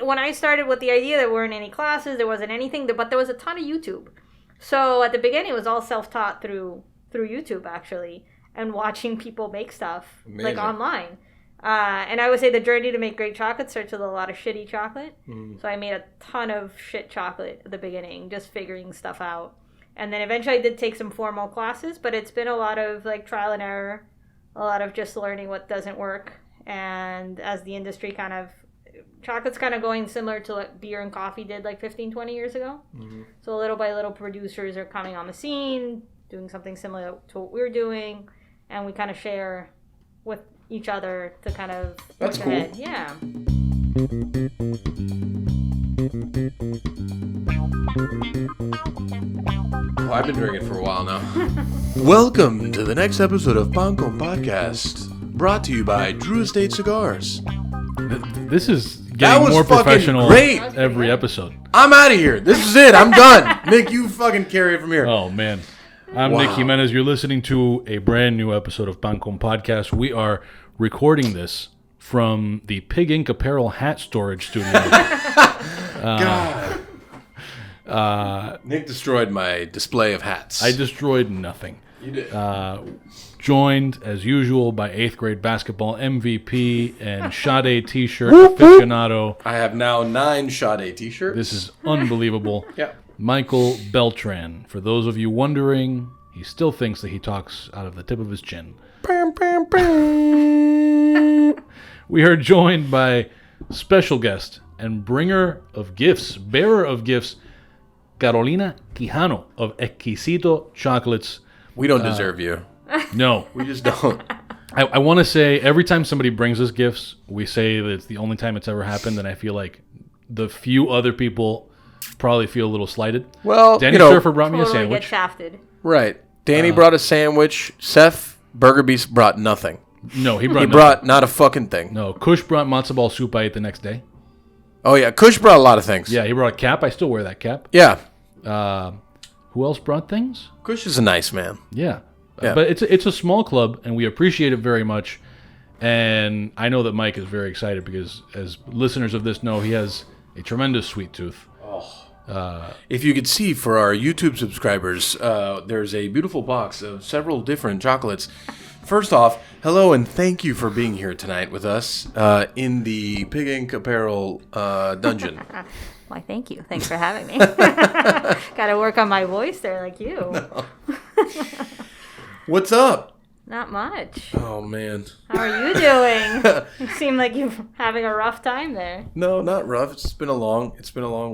When I started with the idea, there weren't any classes, there wasn't anything, but there was a ton of YouTube. So at the beginning, it was all self-taught through YouTube, actually, and watching people make stuff, like online. And I would say the journey to make great chocolate starts with a lot of shitty chocolate. So I made a ton of shit chocolate at the beginning, just figuring stuff out. And then eventually I did take some formal classes, but it's been a lot of like trial and error, a lot of just learning what doesn't work. And as the industry chocolate's kind of going similar to what beer and coffee did like 15, 20 years ago. So little by little, producers are coming on the scene, doing something similar to what we're doing, and we kind of share with each other to kind of That's cool. ahead. Yeah. Oh, I've been drinking for a while now. Welcome to the next episode of Pan Con Podcast, brought to you by Drew Estate Cigars. This is getting more professional great. Every episode. I'm out of here. This is it. I'm done. Nick, you fucking carry it from here. Oh, man. I'm Nick Jiménez. You're listening to a brand new episode of Pan Con Podcast. We are recording this from the Pig Ink Apparel hat storage studio. God. Nick destroyed my display of hats. I destroyed nothing. You did. Joined, as usual, by 8th grade basketball MVP and Sade t-shirt aficionado. I have now 9 Sade t-shirts. This is unbelievable. Yeah. Michael Beltrán. For those of you wondering, he still thinks that he talks out of the tip of his chin. We are joined by special guest and bringer of gifts, bearer of gifts, Carolina Quijano of Exquisito Chocolates. We don't deserve you. No. We just don't. I want to say every time somebody brings us gifts, we say that it's the only time it's ever happened, and I feel like the few other people probably feel a little slighted. Well, Danny Surfer brought me a sandwich. Get shafted. Right. Danny brought a sandwich. Seth Burgerbeast brought nothing. No, he brought He nothing. brought not a fucking thing. No, Kush brought matzo ball soup I ate the next day. Oh, yeah. Kush brought a lot of things. Yeah, he brought a cap. I still wear that cap. Yeah. Who else brought things? Kush is a nice man. Yeah. Yeah. But it's a small club, and we appreciate it very much. And I know that Mike is very excited because, as listeners of this know, he has a tremendous sweet tooth. If you could see for our YouTube subscribers, there's a beautiful box of several different chocolates. First off, hello and thank you for being here tonight with us in the Pig Ink Apparel dungeon. Why, thank you. Thanks for having me. Got to work on my voice there like you. No. What's up? Not much. Oh, man. How are you doing? You seem like you're having a rough time there. No, not rough. It's been a long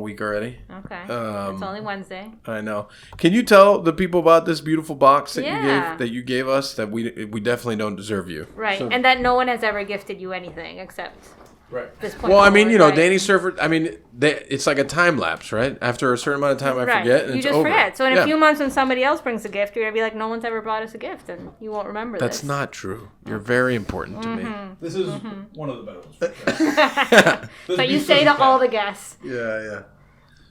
week already. Okay. It's only Wednesday. I know. Can you tell the people about this beautiful box that Yeah. you gave us that we definitely don't deserve you? Right. So- And that no one has ever gifted you anything except this point. Well, I mean, forward, right? Danny Surfer, it's like a time lapse, right? After a certain amount of time, I forget, and you it's just over. forget. So in a few months, when somebody else brings a gift, you're going to be like, no one's ever brought us a gift, and you won't remember That's this. not true. You're very important to me. This is one of the better ones. So you say to all the guests. Yeah.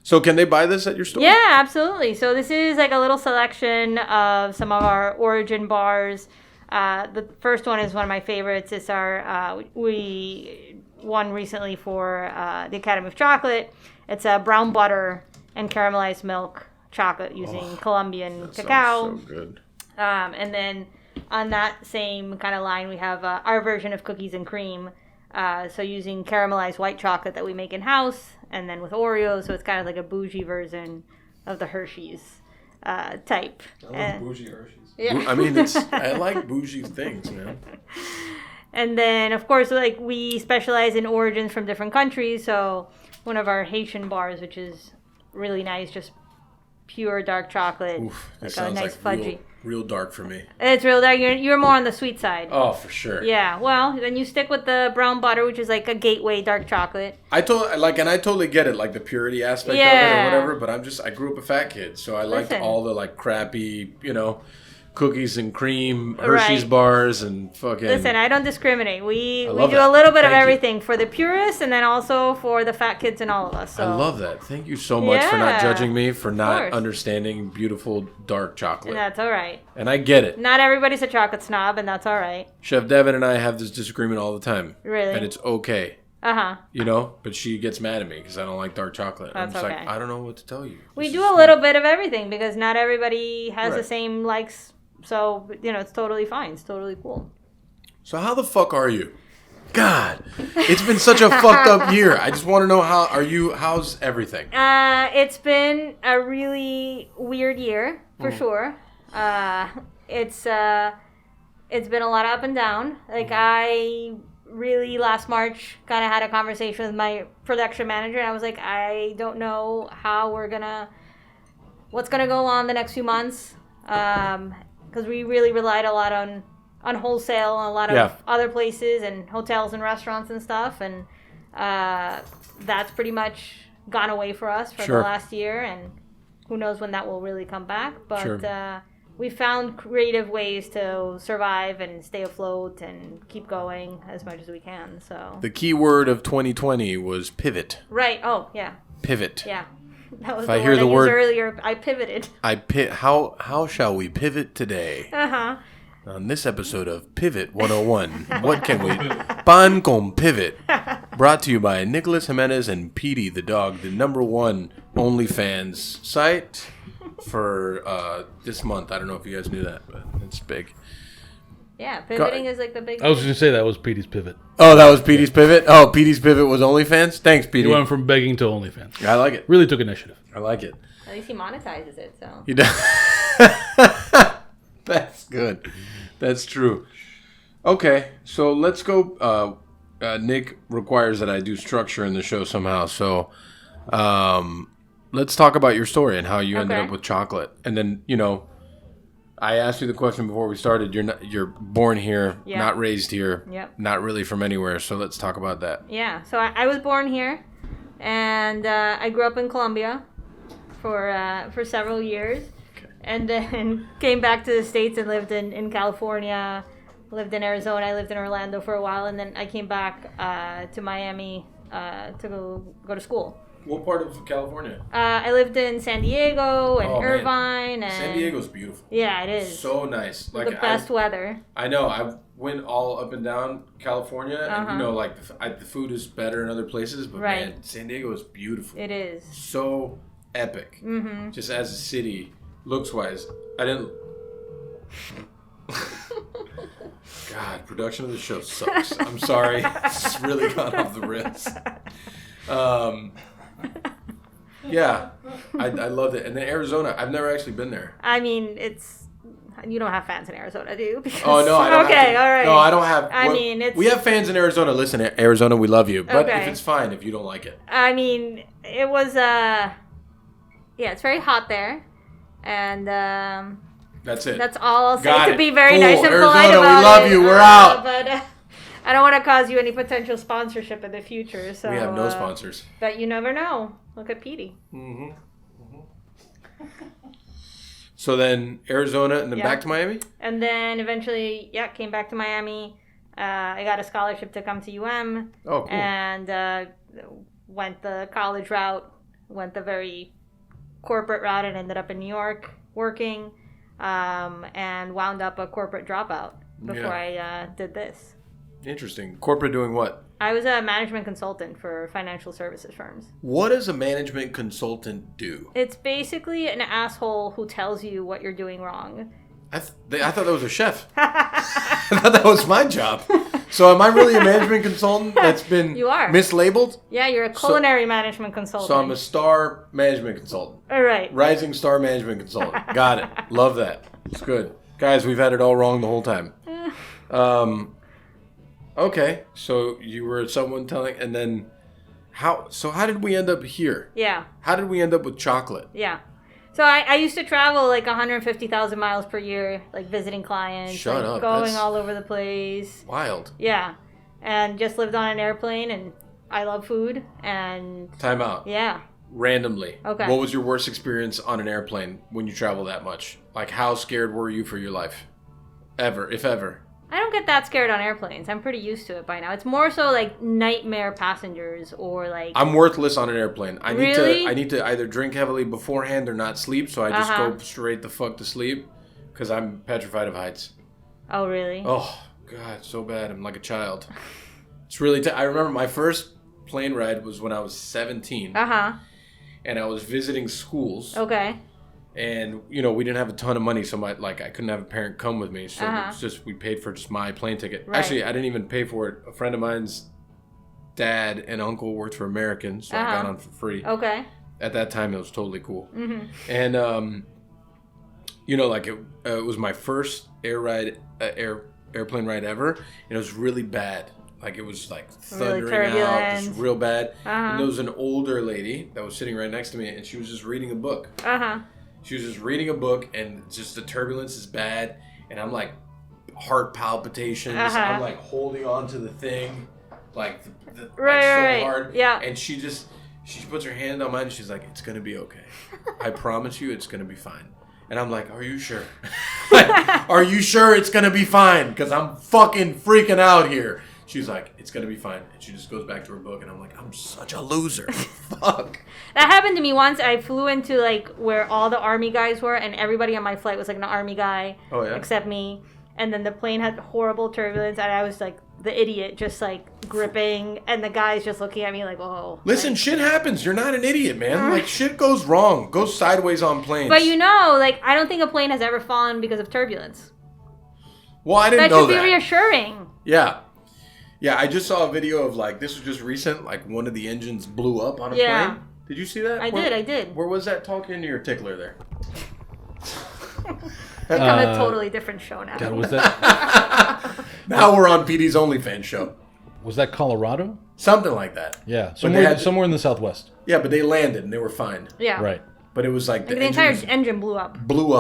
So can they buy this at your store? Yeah, absolutely. So this is like a little selection of some of our origin bars. The first one is one of my favorites. It's our, we won recently for the Academy of Chocolate. It's a brown butter and caramelized milk chocolate using Colombian cacao. So good. And then on that same kind of line, we have our version of cookies and cream. So using caramelized white chocolate that we make in-house, and then with Oreos, so it's kind of like a bougie version of the Hershey's type. I love bougie Hershey's. Yeah. I mean, I like bougie things, man. And then, of course, like we specialize in origins from different countries. So one of our Haitian bars, which is really nice, just pure dark chocolate, Oof, like a sounds nice like fudgy. real dark for me. It's real dark. You're more on the sweet side. Oh, for sure. Yeah. Well, then you stick with the brown butter, which is like a gateway dark chocolate. I totally get it, like the purity aspect of it Yeah. or whatever. But I grew up a fat kid, so I liked Listen. all the like crappy, cookies and cream, Hershey's bars, and fucking. Listen, I don't discriminate. We do love a that. little bit of Thank you. everything for the purists and then also for the fat kids and all of us. So. I love that. Thank you so much for not Yeah. judging me, for not course. understanding beautiful dark chocolate. And that's all right. And I get it. Not everybody's a chocolate snob, and that's all right. Chef Devin and I have this disagreement all the time. Really? And it's okay. You know, but she gets mad at me because I don't like dark chocolate. That's I'm just okay. like, I don't know what to tell you. We do a little bit of everything because not everybody has the same likes. So, you know, it's totally fine. It's totally cool. So how the fuck are you? God, it's been such a fucked up year. I just want to know how's everything? It's been a really weird year, for sure. It's been a lot up and down. Like, I really, last March, kind of had a conversation with my production manager, and I was like, I don't know what's gonna go on the next few months, because we really relied a lot on wholesale and a lot of other places and hotels and restaurants and stuff, and that's pretty much gone away for us for the last year, and who knows when that will really come back, but we found creative ways to survive and stay afloat and keep going as much as we can. So the key word of 2020 was pivot. Right. Oh, yeah. Pivot. Yeah. That was if I hear the word earlier. I pivoted. How shall we pivot today? On this episode of Pivot 101, what can we pan con pivot? Brought to you by Nicholas Jiménez and Petey the dog, the #1 OnlyFans site for this month. I don't know if you guys knew that, but it's big. Yeah, pivoting is like the big. I was going to say that was Petey's pivot. Oh, that was Petey's pivot? Oh, Petey's pivot was OnlyFans? Thanks, Petey. He went from begging to OnlyFans. I like it. Really took initiative. I like it. At least he monetizes it, so. He does. That's good. That's true. Okay, so let's go. Nick requires that I do structure in the show somehow, so let's talk about your story and how you ended up with chocolate. And then, you know, I asked you the question before we started. You're born here, not raised here, not really from anywhere. So let's talk about that. Yeah. So I was born here, and I grew up in Colombia for several years, and then came back to the States and lived in California, lived in Arizona. I lived in Orlando for a while, and then I came back to Miami to go to school. What part of California? I lived in San Diego and Irvine. And San Diego's beautiful. Yeah, it is. So nice. Like the best weather. I know. I went all up and down California, and you know, like the food is better in other places, but man, San Diego is beautiful. It is. So epic. Mm-hmm. Just as a city, looks-wise. I didn't... God, production of the show sucks. I'm sorry. It's really gone off the rails. Yeah, I loved it. And then Arizona, I've never actually been there. I mean, you don't have fans in Arizona, do you? Because, oh, no, I don't okay, all right. No, I don't have... I mean, it's... We have fans in Arizona. Listen, Arizona, we love you. But if it's fine if you don't like it. I mean, it was... yeah, it's very hot there. And... that's it. That's all I'll say. Got to it. be very cool. nice and Arizona, polite about we love you. We're out. But I don't want to cause you any potential sponsorship in the future. So we have no sponsors. But you never know. Look at Petey. Mm-hmm. So then Arizona and then back to Miami? And then eventually, came back to Miami. I got a scholarship to come to UM. Oh, cool. And went the college route, went the very corporate route, and ended up in New York working, and wound up a corporate dropout before I did this. Interesting. Corporate doing what? I was a management consultant for financial services firms. What does a management consultant do? It's basically an asshole who tells you what you're doing wrong. I thought that was a chef. I thought that was my job. So am I really a management consultant that's been mislabeled? Yeah, you're a culinary management consultant. So I'm a star management consultant. All right. Rising star management consultant. Got it. Love that. It's good. Guys, we've had it all wrong the whole time. Okay, so you were someone telling, and then how did we end up here? Yeah. How did we end up with chocolate? Yeah. So I used to travel like 150,000 miles per year, like visiting clients. Shut up. Going all over the place. Wild. Yeah. And just lived on an airplane, and I love food, and... Time out. Yeah. Randomly. Okay. What was your worst experience on an airplane when you travel that much? Like, how scared were you for your life? Ever, if ever. I don't get that scared on airplanes. I'm pretty used to it by now. It's more so like nightmare passengers or like... I'm worthless on an airplane. I Really? need to either drink heavily beforehand or not sleep, so I just go straight the fuck to sleep because I'm petrified of heights. Oh, really? Oh, God, so bad. I'm like a child. It's really... I remember my first plane ride was when I was 17. Uh-huh. And I was visiting schools. Okay. And, we didn't have a ton of money, so I couldn't have a parent come with me. So it was just, we paid for just my plane ticket. Right. Actually, I didn't even pay for it. A friend of mine's dad and uncle worked for American, so I got on for free. Okay. At that time, it was totally cool. Mm-hmm. And, it was my first airplane ride ever, and it was really bad. Like, it was, like, thundering out, just real bad. And there was an older lady that was sitting right next to me, and she was just reading a book. She was just reading a book, and just the turbulence is bad, and I'm, like, heart palpitations. I'm, like, holding on to the thing, like, so hard. Yeah. And she puts her hand on mine, and she's like, it's going to be okay. I promise you it's going to be fine. And I'm like, are you sure? Are you sure it's going to be fine? Because I'm fucking freaking out here. She's like, it's going to be fine. And she just goes back to her book. And I'm like, I'm such a loser. Fuck. That happened to me once. I flew into, like, where all the Army guys were. And everybody on my flight was, like, an Army guy. Oh, yeah? Except me. And then the plane had horrible turbulence. And I was, like, the idiot just, like, gripping. And the guys just looking at me like, whoa. Listen, shit happens. You're not an idiot, man. Like, shit goes wrong. Goes sideways on planes. But, like, I don't think a plane has ever fallen because of turbulence. Well, I didn't know that. That should be reassuring. Yeah. Yeah, I just saw a video of, like, this was just recent, like, one of the engines blew up on a plane. Did you see that? I did. Where was that? Talk into your tickler there. Become a totally different show now. God, was that? Now we're on PD's OnlyFans show. Was that Colorado? Something like that. Yeah, somewhere in the Southwest. Yeah, but they landed and they were fine. Yeah. Right. But it was like the entire engine blew up.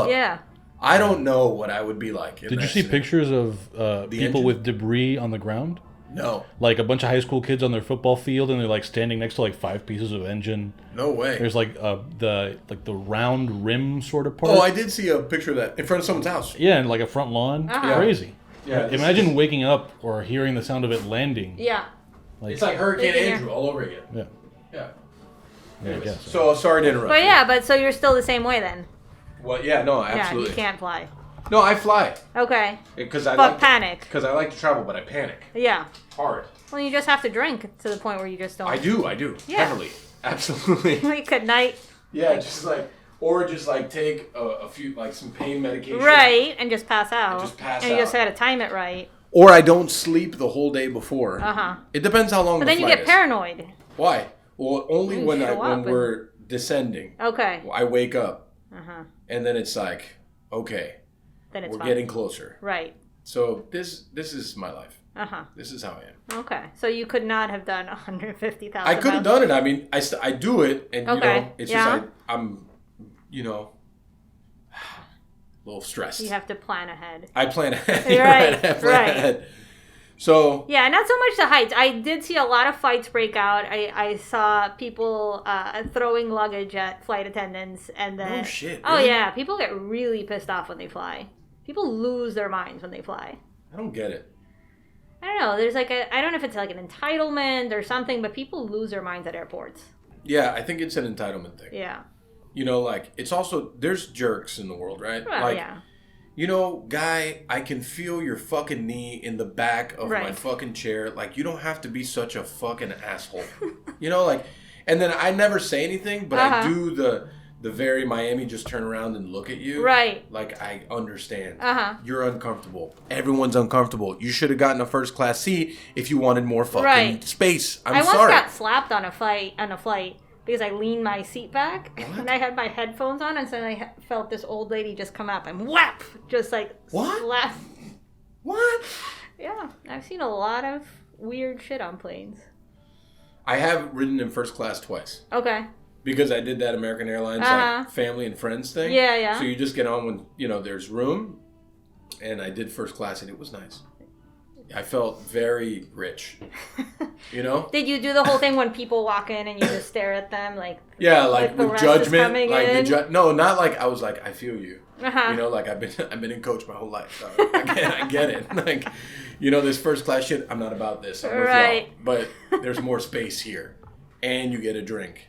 Yeah. I don't know what I would be like. Did you see pictures of people with debris on the ground? No. Like a bunch of high school kids on their football field, and they're like standing next to like 5 pieces of engine. No way. There's like the round rim sort of part. Oh, I did see a picture of that in front of someone's house. Yeah, and like a front lawn. Crazy. Yeah. Imagine waking up or hearing the sound of it landing. Yeah. Like, it's like Hurricane Andrew all over again. Yeah. Yeah. I guess. So sorry to interrupt. But so you're still the same way then. Well, yeah, no, absolutely. Yeah, you can't fly. No, I fly. Okay. Because I panic. Because I like to travel, but I panic. Yeah. Hard. Well, you just have to drink to the point where you just don't. I do. Yeah. Heavily. Absolutely. Like at night. Yeah, just take a few, like some pain medication. Right, and just pass out. And you just had to time it right. Or I don't sleep the whole day before. It depends how long the flight is. But then you get paranoid. Why? Well, only when we're descending. Okay. I wake up. And then it's like, okay. Then it's we're getting closer. Right. So this is my life. This is how I am. Okay. So you could not have done 150,000. I could have done it. I mean, I do it, and it's just I'm, a little stressed. You have to plan ahead. I plan ahead. Right. I plan ahead. So yeah, not so much the heights. I did see a lot of fights break out. I saw people throwing luggage at flight attendants, and then no shit. Oh really? yeah, people get really pissed off when they fly. People lose their minds when they fly. I don't get it. I don't know. There's like I don't know if it's like an entitlement or something, but people lose their minds at airports. Yeah, I think it's an entitlement thing. Yeah. Like it's also there's jerks in the world, right? Well, yeah. Guy, I can feel your fucking knee in the back of my fucking chair. Like, you don't have to be such a fucking asshole. And then I never say anything, but I do the very Miami just turn around and look at you. Right. Like, I understand. You're uncomfortable. Everyone's uncomfortable. You should have gotten a first class seat if you wanted more fucking space. I once got slapped on a flight because I leaned my seat back and I had my headphones on, and so I felt this old lady just come up and whap, just like slap. What? Yeah, I've seen a lot of weird shit on planes. I have ridden in first class twice. Okay. Because I did that American Airlines like family and friends thing. Yeah, yeah. So you just get on when there's room, and I did first class and it was nice. I felt very rich. Did you do the whole thing when people walk in and you just stare at them like? Yeah, like with judgment. Like no, not like I was like I feel you. Like I've been in coach my whole life. So I get it. Like, this first class shit. I'm not about this. I'm with y'all. But there's more space here, and you get a drink.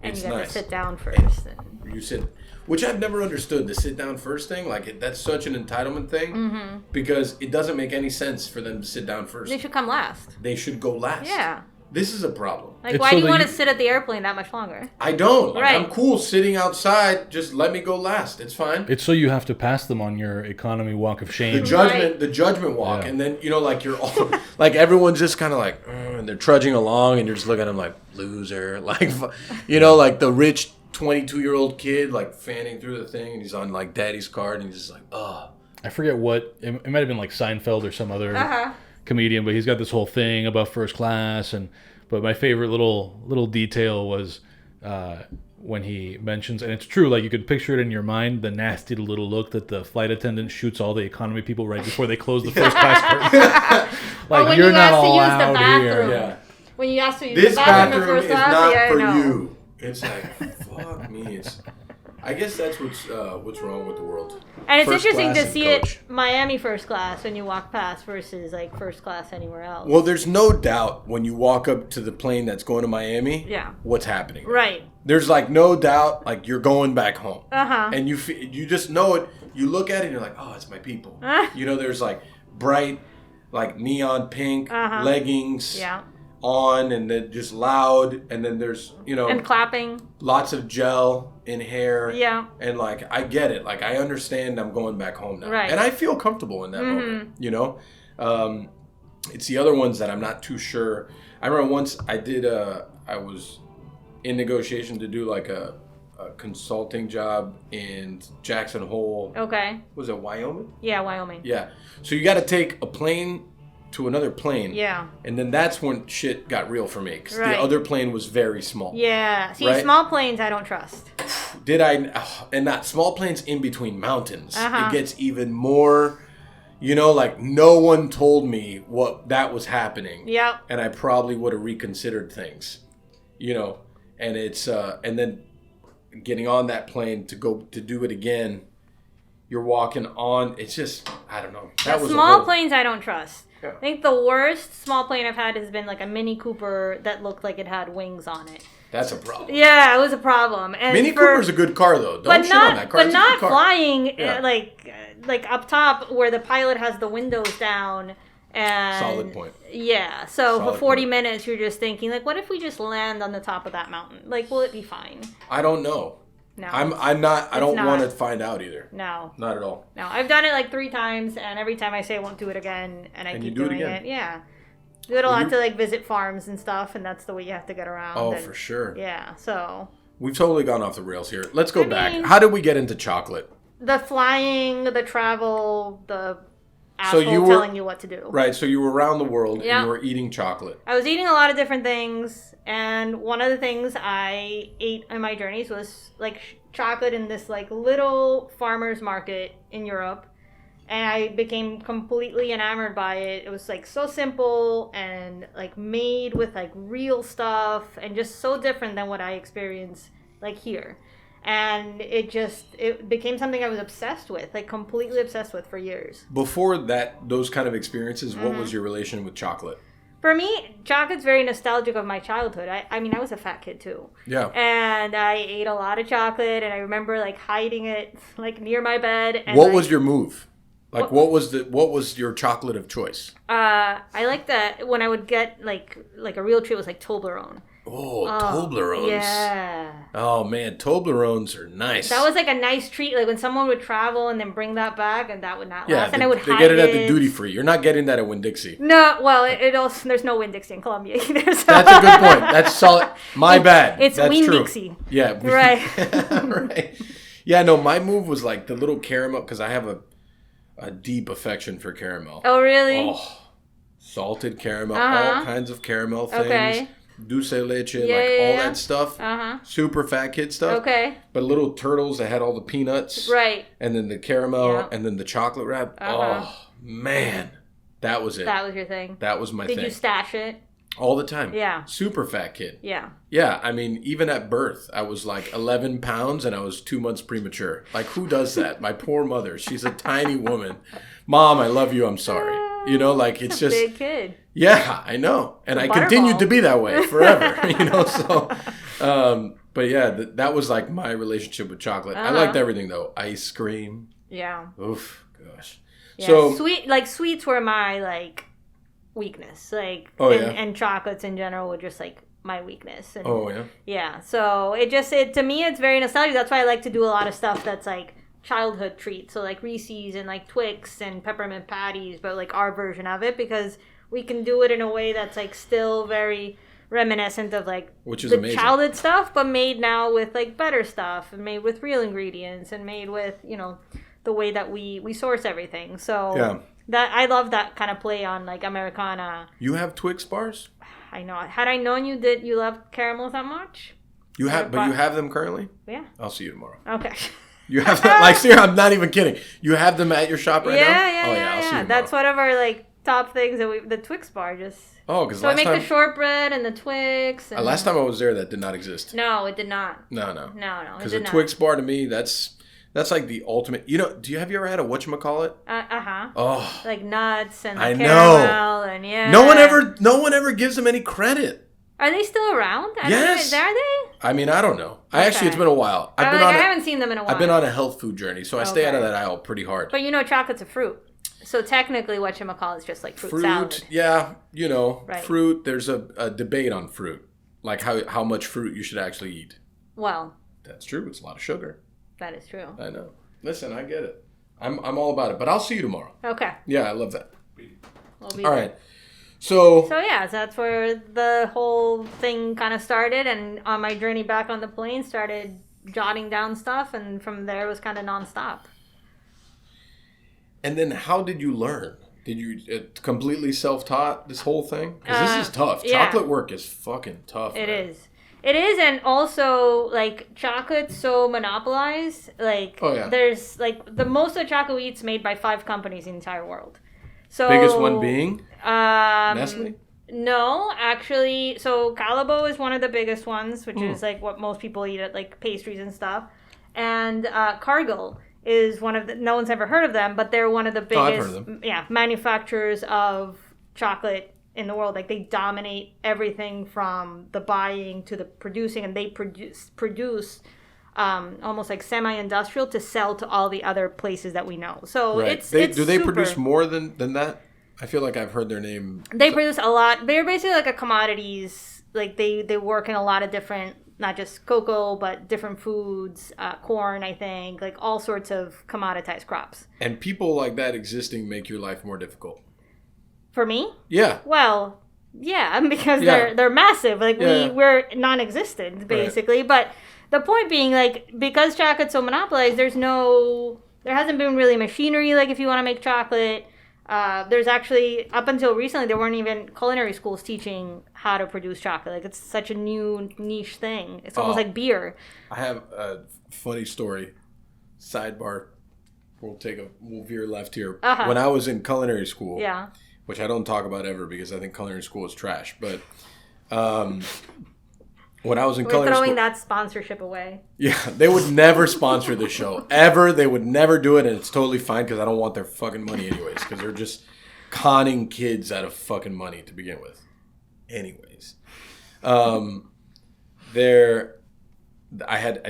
And you got to sit down first. You sit, which I've never understood, the sit down first thing. Like, that's such an entitlement thing because it doesn't make any sense for them to sit down first. They should come last. They should go last. Yeah. This is a problem. Like, It's why so do you that want to sit at the airplane that much longer? I don't. Like, Right. I'm cool sitting outside. Just let me go last. It's fine. It's so you have to pass them on your economy walk of shame. The judgment walk, Yeah. and then like you're all like everyone's just kind of like, and they're trudging along, and you're just looking at them like loser, like like the rich 22-year-old kid like fanning through the thing, and he's on like daddy's card, and he's just like, oh. I forget what it might have been, like Seinfeld or some other comedian, but he's got this whole thing about first class. But my favorite little detail was when he mentions, and it's true, like you could picture it in your mind, the nasty little look that the flight attendant shoots all the economy people right before they close the first class curtain. Like, when you're you not ask to use the allowed bathroom. here. Yeah. When you ask to use This the bathroom bathroom in is first class, not yeah, for I know. you. It's like, fuck me. I guess that's what's wrong with the world. And it's First interesting class to and see coach. it Miami first class when you walk past versus like first class anywhere else. Well, there's no doubt when you walk up to the plane that's going to Miami, Yeah. what's happening. Right. There's like no doubt, like you're going back home. Uh-huh. And you just know it. You look at it and you're like, oh, it's my people. There's like bright, like neon pink leggings Yeah. on, and then just loud. And then there's, And clapping. lots of gel in hair. Yeah. And like, I get it. Like, I understand I'm going back home now. Right. And I feel comfortable in that moment, It's the other ones that I'm not too sure. I remember once I was in negotiation to do like a consulting job in Jackson Hole. Okay. Was it Wyoming? Yeah, Wyoming. Yeah. So you got to take a plane to another plane. Yeah. And then that's when shit got real for me, because Right. the other plane was very small. Yeah. See, Right? small planes I don't trust. And not small planes in between mountains. It gets even more, like no one told me that was happening. Yep. And I probably would have reconsidered things, and it's, and then getting on that plane to go to do it again, you're walking on, it's just, I don't know. That was small planes I don't trust. Yeah. I think the worst small plane I've had has been like a Mini Cooper that looked like it had wings on it. That's a problem. Yeah, it was a problem. And Mini Cooper's a good car, though. Don't shit on that car. But It's a not good car. flying Yeah. like up top where the pilot has the windows down. And Solid point. Yeah. So Solid for 40 point. minutes, you're just thinking like, what if we just land on the top of that mountain? Like, will it be fine? I don't know. No. I'm not. I don't not. want to find out either. No. Not at all. No. I've done it like 3 times, and every time I say I won't do it again, and I And keep you do it doing again. it. Yeah. You get a lot to like visit farms and stuff, and that's the way you have to get around. Oh, and, for sure. Yeah. So We've totally gone off the rails here. Let's go I back. mean- How did we get into chocolate? the flying, the travel, the So asshole you were- telling you what to do. Right. So you were around the world Yeah. and you were eating chocolate. I was eating a lot of different things, and one of the things I ate on my journeys was like chocolate in this like little farmer's market in Europe, and I became completely enamored by it. It was like so simple and like made with like real stuff and just so different than what I experience like here. And it became something I was obsessed with, like completely obsessed with for years. Before those kind of experiences, what Mm-hmm. was your relation with chocolate? For me, chocolate's very nostalgic of my childhood. I mean, I was a fat kid too. Yeah. And I ate a lot of chocolate, and I remember like hiding it like near my bed. And, What like, was your move? Like, what was your chocolate of choice? I like that when I would get like a real treat was like Toblerone. Oh, Toblerones. Yeah. Oh man, Toblerones are nice. That was like a nice treat. Like when someone would travel and then bring that back, and that would not last. And I would they hide get it at the duty free. You're not getting that at Winn-Dixie. No, well, it also there's no Winn-Dixie in Colombia either. So. That's a good point. That's solid. My bad. It's That's Winn-Dixie. true. Yeah. Right. Right. Yeah. No, my move was like the little caramel, because I have a deep affection for caramel. Oh, really? Oh, salted caramel, Uh-huh. all kinds of caramel things. Okay. Dulce leche, Yeah, like yeah, all yeah. that stuff. Uh-huh. Super fat kid stuff. Okay. But little turtles that had all the peanuts. Right. And then the caramel, Yeah. and then the chocolate wrap. Uh-huh. Oh, man. That was it. That was your thing. That was my Did thing. you stash it? All the time. Yeah. Super fat kid. Yeah. Yeah, I mean, even at birth, I was like 11 pounds and I was 2 months premature. Like, who does that? My poor mother. She's a tiny woman. Mom, I love you. I'm sorry. Like, it's just... Big kid. Yeah, I know. And I Butterball. continued to be that way forever, so... but yeah, that was like my relationship with chocolate. I liked everything, though. Ice cream. Yeah. Oof, gosh. Yeah. So... Sweets were my, like... weakness. Like, oh, and chocolates in general were just like my weakness. And, oh yeah. Yeah. So it to me, it's very nostalgic. That's why I like to do a lot of stuff that's like childhood treats. So like Reese's and like Twix and peppermint patties, but like our version of it, because we can do it in a way that's like still very reminiscent of like which is the amazing. childhood stuff, but made now with like better stuff and made with real ingredients and made with, you know, the way that we source everything. So yeah. that I love that kind of play on like Americana. You have Twix bars? I know. Had I known you that you love caramels that much, you have them currently? Yeah. I'll see you tomorrow. Okay. You have them, like, seriously, I'm not even kidding. You have them at your shop right now? Yeah, I'll see you tomorrow. That's one of our like top things that the Twix bar just. Oh, because so I make the shortbread and the Twix. And... last time I was there, that did not exist. No, it did not. No. Because a Twix bar to me, that's like the ultimate. You know, have you ever had a whatchamacallit? Oh, like nuts and I caramel and yeah. No one ever gives them any credit. Are they still around? Yes. Are they? I mean, I don't know. Okay. Actually, it's been a while. I haven't seen them in a while. I've been on a health food journey, so I stay out of that aisle pretty hard. But you know, chocolate's a fruit. So technically, whatchamacallit is just like fruit salad. Yeah, you know, right. Fruit. There's a debate on fruit, like how much fruit you should actually eat. Well, that's true. It's a lot of sugar. That is true. I know. Listen, I get it. I'm all about it. But I'll see you tomorrow. Okay. Yeah, I love that. We'll be all there. Right. So yeah, so that's where the whole thing kind of started, and on my journey back on the plane, started jotting down stuff, and from there it was kind of nonstop. And then how did you learn? Did you completely self-taught this whole thing? Because this is tough. Yeah. Chocolate work is fucking tough. It is, and also, like, chocolate's so monopolized. Like, there's, like, the most of the chocolate we eat is made by 5 companies in the entire world. So biggest one being? Nestle? No, actually, so Calabo is one of the biggest ones, which is, like, what most people eat at, like, pastries and stuff. And Cargill is one of the, no one's ever heard of them, but they're one of the biggest I've heard of them. Manufacturers of chocolate in the world. Like, they dominate everything from the buying to the producing, and they produce almost like semi-industrial to sell to all the other places that we know. So right. Do they produce more than that? I feel like I've heard their name. They produce a lot. They're basically like a commodities. Like they work in a lot of different, not just cocoa, but different foods, corn, I think, like all sorts of commoditized crops. And people like that existing make your life more difficult. For me? Yeah. Well, yeah, because they're massive. Like we're non-existent basically. Right. But the point being, like, because chocolate's so monopolized, there hasn't been really machinery. Like if you want to make chocolate, there's actually, up until recently, there weren't even culinary schools teaching how to produce chocolate. Like, it's such a new niche thing. It's almost like beer. I have a funny story. Sidebar. We'll veer left here. Uh-huh. When I was in culinary school, which I don't talk about ever because I think culinary school is trash, but when I was in culinary school... We're throwing that sponsorship away. Yeah, they would never sponsor the show. Ever. They would never do it, and it's totally fine because I don't want their fucking money anyways, because they're just conning kids out of fucking money to begin with. Anyways. I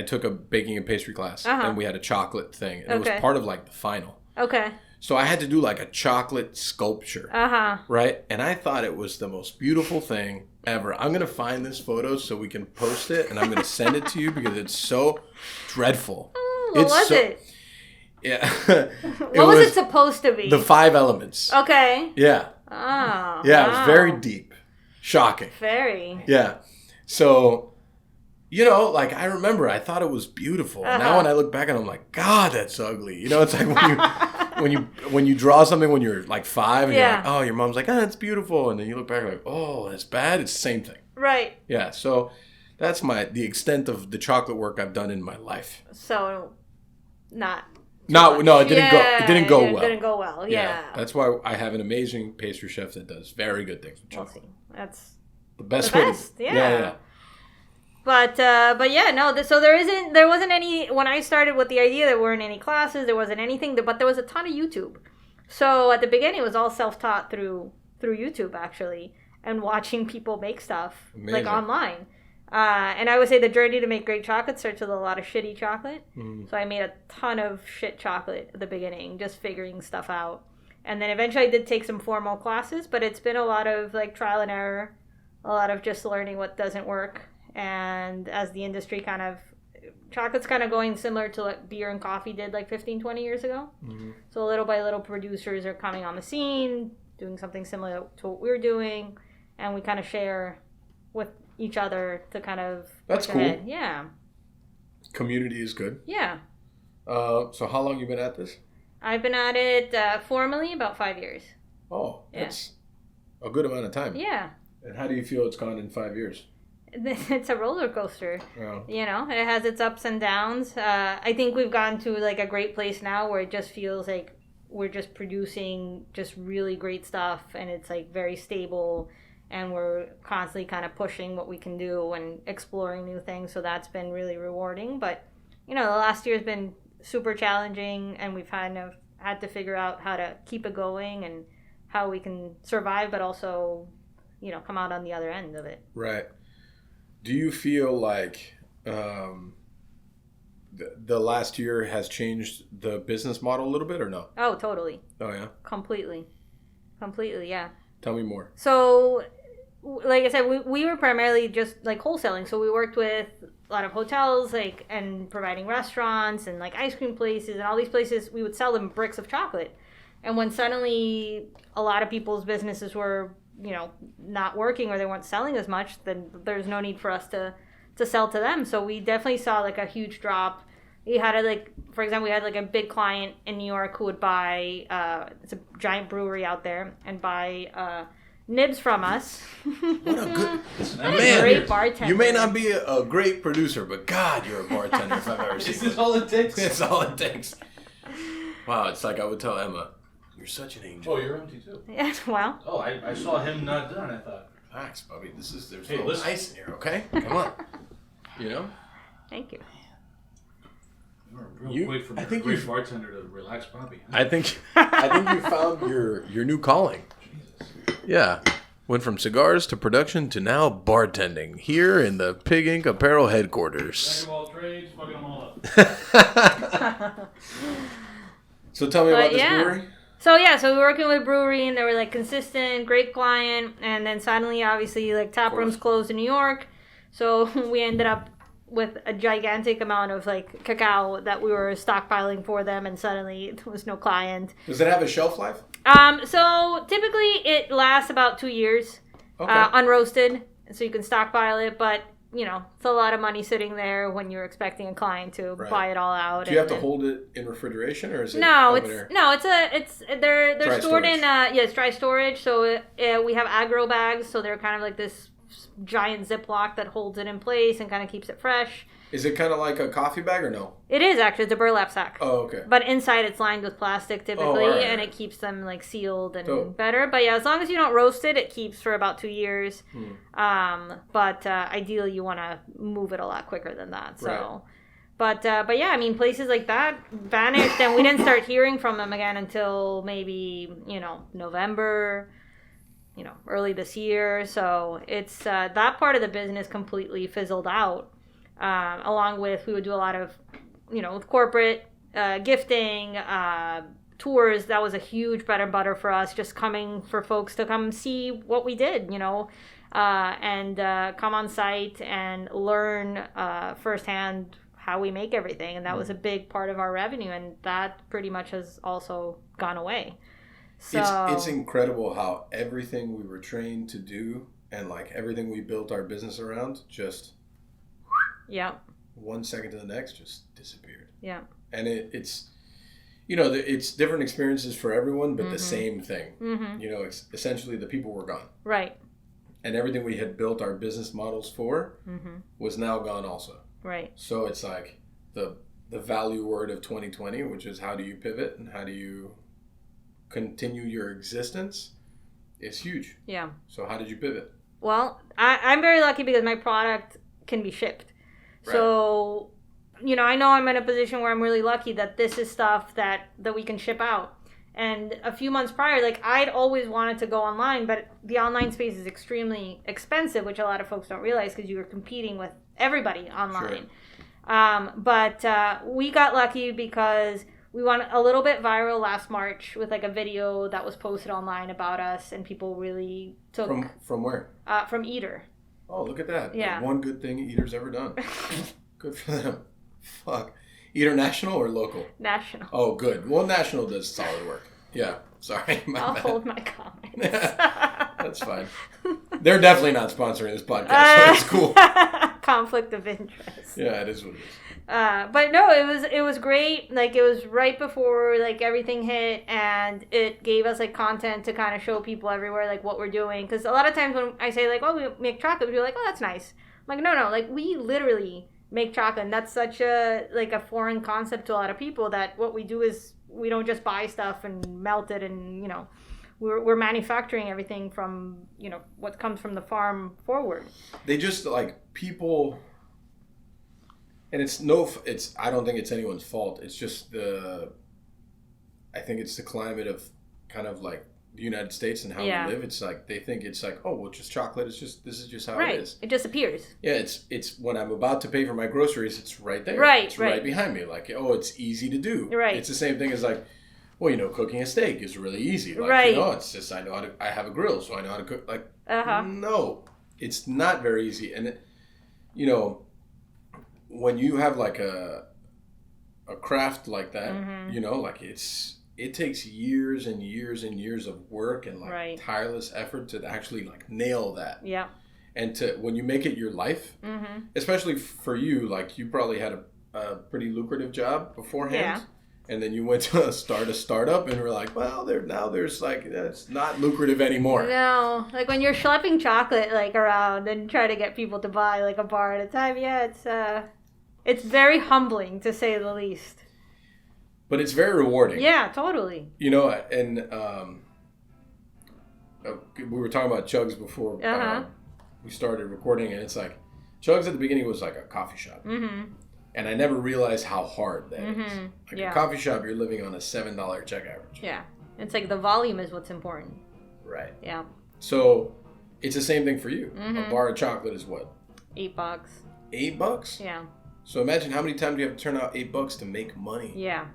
took a baking and pastry class, and we had a chocolate thing, and it was part of, like, the final. Okay. So I had to do, like, a chocolate sculpture. Right? And I thought it was the most beautiful thing ever. I'm going to find this photo so we can post it, and I'm going to send it to you because it's so dreadful. What was it? Yeah. What was it supposed to be? The 5 elements. Okay. Yeah. Oh. Yeah, it was very deep. Shocking. Very. Yeah. So, you know, like, I remember I thought it was beautiful. Now when I look back and I'm like, God, that's ugly. You know, it's like when you draw something when you're like 5 and you're like, oh, your mom's like, it's beautiful. And then you look back and like, oh, that's bad. It's the same thing. Right. Yeah. So that's the extent of the chocolate work I've done in my life. So no, it didn't go. It didn't go well. It didn't go well. Yeah. That's why I have an amazing pastry chef that does very good things with chocolate. That's the best. Yeah. But yeah, no. So there wasn't any, when I started with the idea, there weren't any classes, there wasn't anything, but there was a ton of YouTube. So at the beginning, it was all self-taught through YouTube, actually, and watching people make stuff. Amazing. Like online. And I would say the journey to make great chocolate starts with a lot of shitty chocolate. So I made a ton of shit chocolate at the beginning, just figuring stuff out. And then eventually I did take some formal classes, but it's been a lot of like trial and error, a lot of just learning what doesn't work. And as the industry chocolate's kind of going similar to what beer and coffee did like 15, 20 years ago. Mm-hmm. So little by little producers are coming on the scene, doing something similar to what we're doing. And we kind of share with each other to kind of... That's cool. Ahead. Yeah. Community is good. Yeah. So how long you been at this? I've been at it formally about 5 years. Oh, that's a good amount of time. Yeah. And how do you feel it's gone in 5 years? It's a roller coaster. Oh. You know, it has its ups and downs. I think we've gotten to like a great place now where it just feels like we're just producing just really great stuff, and it's like very stable, and we're constantly kind of pushing what we can do and exploring new things. So that's been really rewarding. But, you know, the last year's been super challenging, and we've kind of had to figure out how to keep it going and how we can survive, but also, you know, come out on the other end of it. Right. Do you feel like the last year has changed the business model a little bit or no? Oh, totally. Oh, yeah? Completely, yeah. Tell me more. So, like I said, we were primarily just like wholesaling. So we worked with a lot of hotels, like, and providing restaurants and like ice cream places and all these places. We would sell them bricks of chocolate. And when suddenly a lot of people's businesses were, you know, not working or they weren't selling as much, then there's no need for us to sell to them. So we definitely saw like a huge drop. We had for example, we had like a big client in New York who would buy, it's a giant brewery out there, and buy nibs from us. What a good man! Great bartender. You may not be a great producer, but God, you're a bartender if I've ever seen. Is this all it takes? It's all it takes. Wow, it's like I would tell Emma, "You're such an angel." Oh, you're empty too. Yeah, well. Oh, I saw him not done. I thought, relax, Bubby. There's hey, no ice in here, okay? Come on. You know. Thank you. Real quick for a great bartender to relax Bobby. I think you found your new calling. Jesus. Yeah. Went from cigars to production to now bartending here in the Pig Ink Apparel headquarters. Jack of all trades, fucking them all up. So tell me about this brewery. So we were working with a brewery, and they were like consistent, great client, and then suddenly, obviously, like tap rooms closed in New York, so we ended up with a gigantic amount of like cacao that we were stockpiling for them, and suddenly there was no client. Does it have a shelf life? So typically it lasts about 2 years, unroasted, so you can stockpile it, but you know, it's a lot of money sitting there when you're expecting a client to buy it all out. Do you have to hold it in refrigeration, or is it? They're stored in it's dry storage. So we have agro bags, so they're kind of like this giant Ziploc that holds it in place and kind of keeps it fresh. Is it kind of like a coffee bag or no? It is actually. It's a burlap sack. Oh, okay. But inside it's lined with plastic typically, and it keeps them like sealed and better. But yeah, as long as you don't roast it, it keeps for about 2 years. But ideally you want to move it a lot quicker than that. So, but yeah, I mean, places like that vanished, and we didn't start hearing from them again until maybe November. Early this year. So it's that part of the business completely fizzled out. Along with, we would do a lot of, with corporate gifting, tours. That was a huge bread and butter for us, just coming for folks to come see what we did, and come on site and learn firsthand how we make everything. And that was a big part of our revenue, and that pretty much has also gone away. So it's incredible how everything we were trained to do and like everything we built our business around just 1 second to the next just disappeared. Yeah. And it's it's different experiences for everyone, but the same thing. It's essentially the people were gone. Right. And everything we had built our business models for was now gone also. Right. So it's like the value word of 2020, which is how do you pivot and how do you continue your existence, is huge. Yeah. So how did you pivot? Well, I'm very lucky because my product can be shipped. Right. So, I know I'm in a position where I'm really lucky that this is stuff that we can ship out. And a few months prior, like, I'd always wanted to go online, but the online space is extremely expensive, which a lot of folks don't realize because you're competing with everybody online. Sure. But we got lucky because we went a little bit viral last March with like a video that was posted online about us, and people really took from where? From Eater. Oh, look at that! Yeah, like one good thing Eater's ever done. Good for them. Fuck. Eater national or local? National. Oh, good. Well, national does solid work. Yeah. Sorry. I'll hold my comments. That's fine. They're definitely not sponsoring this podcast, so it's cool. Conflict of interest. Yeah, it is what it is. But no, it was great. Like, it was right before like everything hit, and it gave us like content to kind of show people everywhere like what we're doing. Because a lot of times when I say like, oh, we make chocolate, people are like, oh, that's nice. I'm like, no, like we literally make chocolate, and that's such a like a foreign concept to a lot of people that what we do is we don't just buy stuff and melt it, and we're manufacturing everything from what comes from the farm forward. They just like people, and it's I don't think it's anyone's fault. It's just I think it's the climate of kind of like the United States and how we live. It's like they think it's like, oh, well, just chocolate. This is just how it is. It just appears. Yeah, it's when I'm about to pay for my groceries, it's right there. It's right behind me. Like, oh, it's easy to do. Right. It's the same thing as like, well, cooking a steak is really easy. Like, it's just I have a grill, so I know how to cook. Like, no, it's not very easy. And when you have like a craft like that, like it takes years and years and years of work and like tireless effort to actually like nail that. Yeah. And when you make it your life, especially for you, like you probably had a pretty lucrative job beforehand. Yeah. And then you went to start a startup and we're like, well, there's like, it's not lucrative anymore. No, like when you're schlepping chocolate like around and try to get people to buy like a bar at a time. Yeah, it's very humbling to say the least. But it's very rewarding. Yeah, totally. And we were talking about Chugs before we started recording, and it's like, Chugs at the beginning was like a coffee shop. Mm-hmm. And I never realized how hard that is. Like a coffee shop, you're living on a $7 check average. Yeah. It's like the volume is what's important. Right. Yeah. So it's the same thing for you. Mm-hmm. A bar of chocolate is what? $8. $8? Yeah. So imagine how many times you have to turn out $8 to make money. Yeah.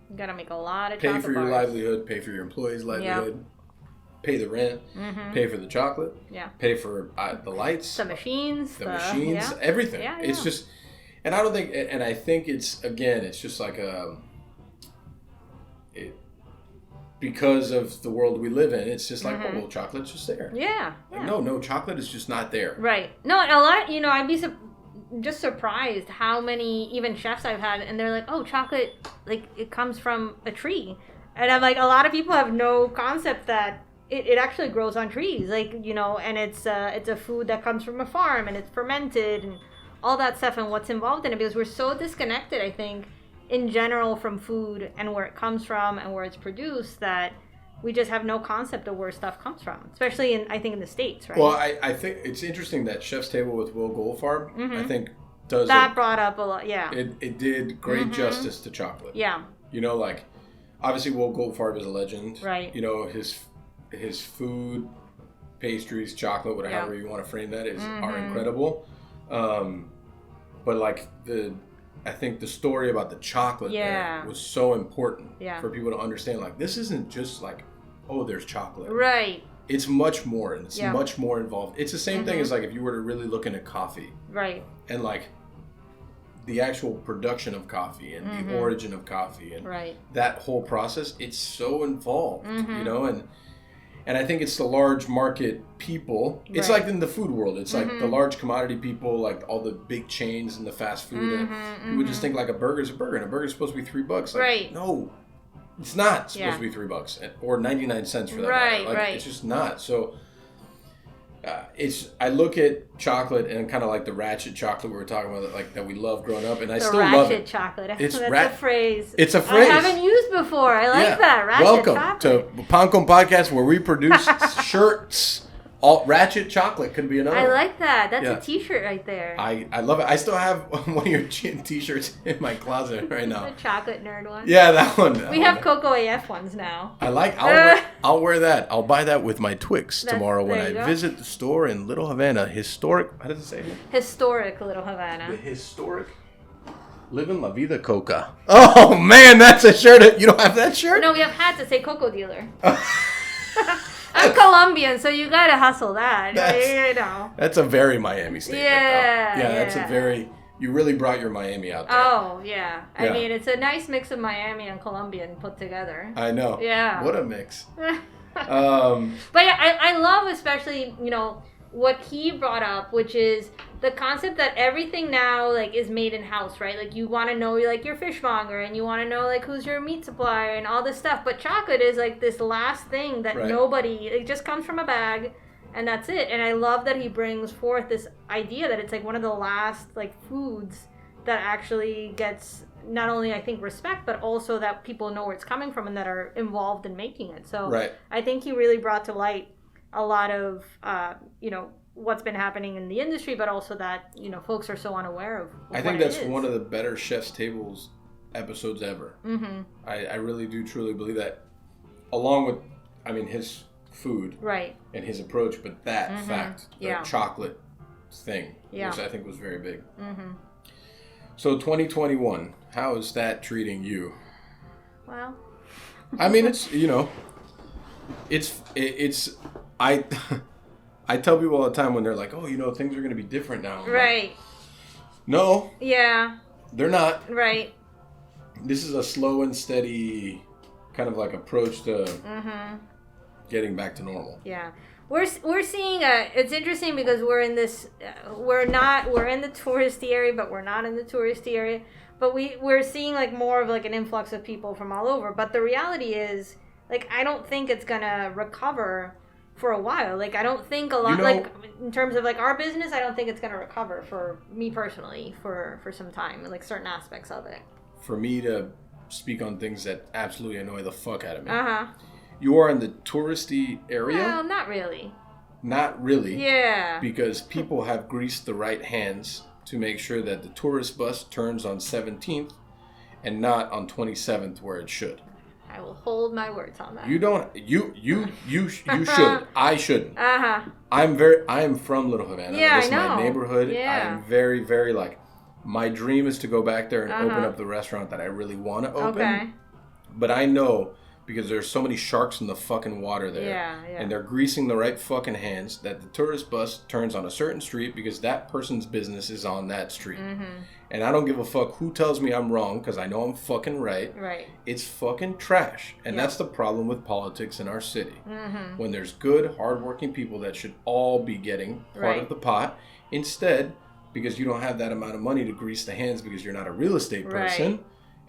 You got to make a lot of chocolate bars. Pay for your livelihood, pay for your employees' livelihood, pay the rent, pay for the chocolate, pay for the lights. The machines. Everything. Yeah, it's just... And I don't think, and I think it's just like because of the world we live in, it's just like, oh, well, chocolate's just there. Yeah. Like, no, chocolate is just not there. Right. No, and a lot, I'd be just surprised how many even chefs I've had, and they're like, oh, chocolate, like, it comes from a tree. And I'm like, a lot of people have no concept that it actually grows on trees, like, and it's a food that comes from a farm, and it's fermented, and all that stuff and what's involved in it, because we're so disconnected, I think, in general from food and where it comes from and where it's produced, that we just have no concept of where stuff comes from, especially in the States, right? Well, I think it's interesting that Chef's Table with Will Goldfarb, I think, does that brought up a lot, yeah. It did great justice to chocolate. Yeah. Like, obviously Will Goldfarb is a legend. Right. His food, pastries, chocolate, whatever you want to frame that, are incredible. But like I think the story about the chocolate there was so important for people to understand. Like, this isn't just like, oh, there's chocolate. Right. It's much more, and it's much more involved. It's the same thing as like if you were to really look into coffee. Right. And like the actual production of coffee and the origin of coffee and that whole process, it's so involved, And I think it's the large market people. It's like in the food world. It's like the large commodity people, like all the big chains and the fast food. And people just think like a burger's a burger, and a burger's supposed to be $3. Like, no, it's not supposed to be $3 or 99 cents for that matter. Like, it's just not. So I look at chocolate and kind of like the ratchet chocolate we were talking about, like that we love growing up, and I still love it. Ratchet chocolate. That's a phrase. It's a phrase I haven't used before. I like that. Ratchet Welcome chocolate. to Pancom Podcast, where we produce shirts. All ratchet chocolate could be another. I like that. That's a T-shirt right there. I love it. I still have one of your T-shirts in my closet right now. The chocolate nerd one. Yeah, that one. We have Coco AF ones now. I'll wear that. I'll buy that with my Twix tomorrow when I visit the store in Little Havana. Historic. How does it say here? Historic Little Havana. The historic Living La Vida Coca. Oh, man, that's a shirt. You don't have that shirt? No, we have hats that say Coco Dealer. I'm Colombian, so you gotta hustle that. You know. That's a very Miami statement. Yeah. Yeah, that's a very... You really brought your Miami out there. Oh, yeah. I mean, it's a nice mix of Miami and Colombian put together. I know. Yeah. What a mix. But I love especially, you know, what he brought up, which is the concept that everything now like is made in house, right? Like you want to know like your fishmonger and you want to know like who's your meat supplier and all this stuff. But chocolate is like this last thing that it just comes from a bag and that's it. And I love that he brings forth this idea that it's like one of the last like foods that actually gets not only I think respect, but also that people know where it's coming from and that are involved in making it. So I think he really brought to light a lot of, you know, what's been happening in the industry, but also that, you know, folks are so unaware of I think that's one of the better Chef's Tables episodes ever. Mm-hmm. I really do truly believe that, along with, I mean, his food and his approach, but that fact, the chocolate thing, which I think was very big. Mm-hmm. So 2021, how is that treating you? Well, I mean, it's, you know, I tell people all the time when they're like, oh, you know, things are going to be different now. I'm like, no. Yeah. They're not. Right. This is a slow and steady kind of like approach to getting back to normal. Yeah. We're seeing it's interesting because we're in this we're in the touristy area, but we're not in the touristy area. But we're seeing like more of like an influx of people from all over. But the reality is, like, I don't think it's gonna recover for a while. Like, I don't think a lot, like, in terms of, like, our business, I don't think it's going to recover for me personally for some time, like, certain aspects of it. For me to speak on things that absolutely annoy the fuck out of me. You are in the touristy area? Well, not really. Not really? Yeah. Because people have greased the right hands to make sure that the tourist bus turns on 17th and not on 27th where it should. I will hold my words on that. You don't. You should. I shouldn't. I am from Little Havana. Yeah, this is my neighborhood. Yeah. I am very, very like. My dream is to go back there and open up the restaurant that I really want to open. Okay. But I know because there's so many sharks in the fucking water there. Yeah. And they're greasing the right fucking hands that the tourist bus turns on a certain street because that person's business is on that street. And I don't give a fuck who tells me I'm wrong because I know I'm fucking right. Right. It's fucking trash. And that's the problem with politics in our city. When there's good, hardworking people that should all be getting part of the pot. Instead, because you don't have that amount of money to grease the hands because you're not a real estate person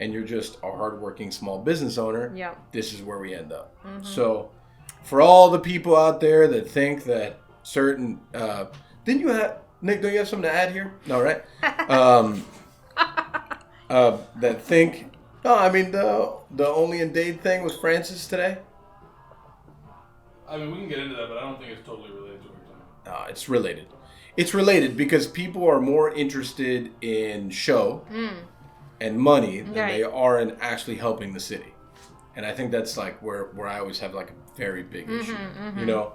and you're just a hardworking small business owner, this is where we end up. So for all the people out there that think that certain... didn't you have... Nick, don't you have something to add here? No, right? That think... No, I mean, the Only in DADE thing with Francis today? I mean, we can get into that, but I don't think it's totally related to what you're talking about. It's related. It's related because people are more interested in show and money than they are in actually helping the city. And I think that's like where I always have like a very big issue. You know?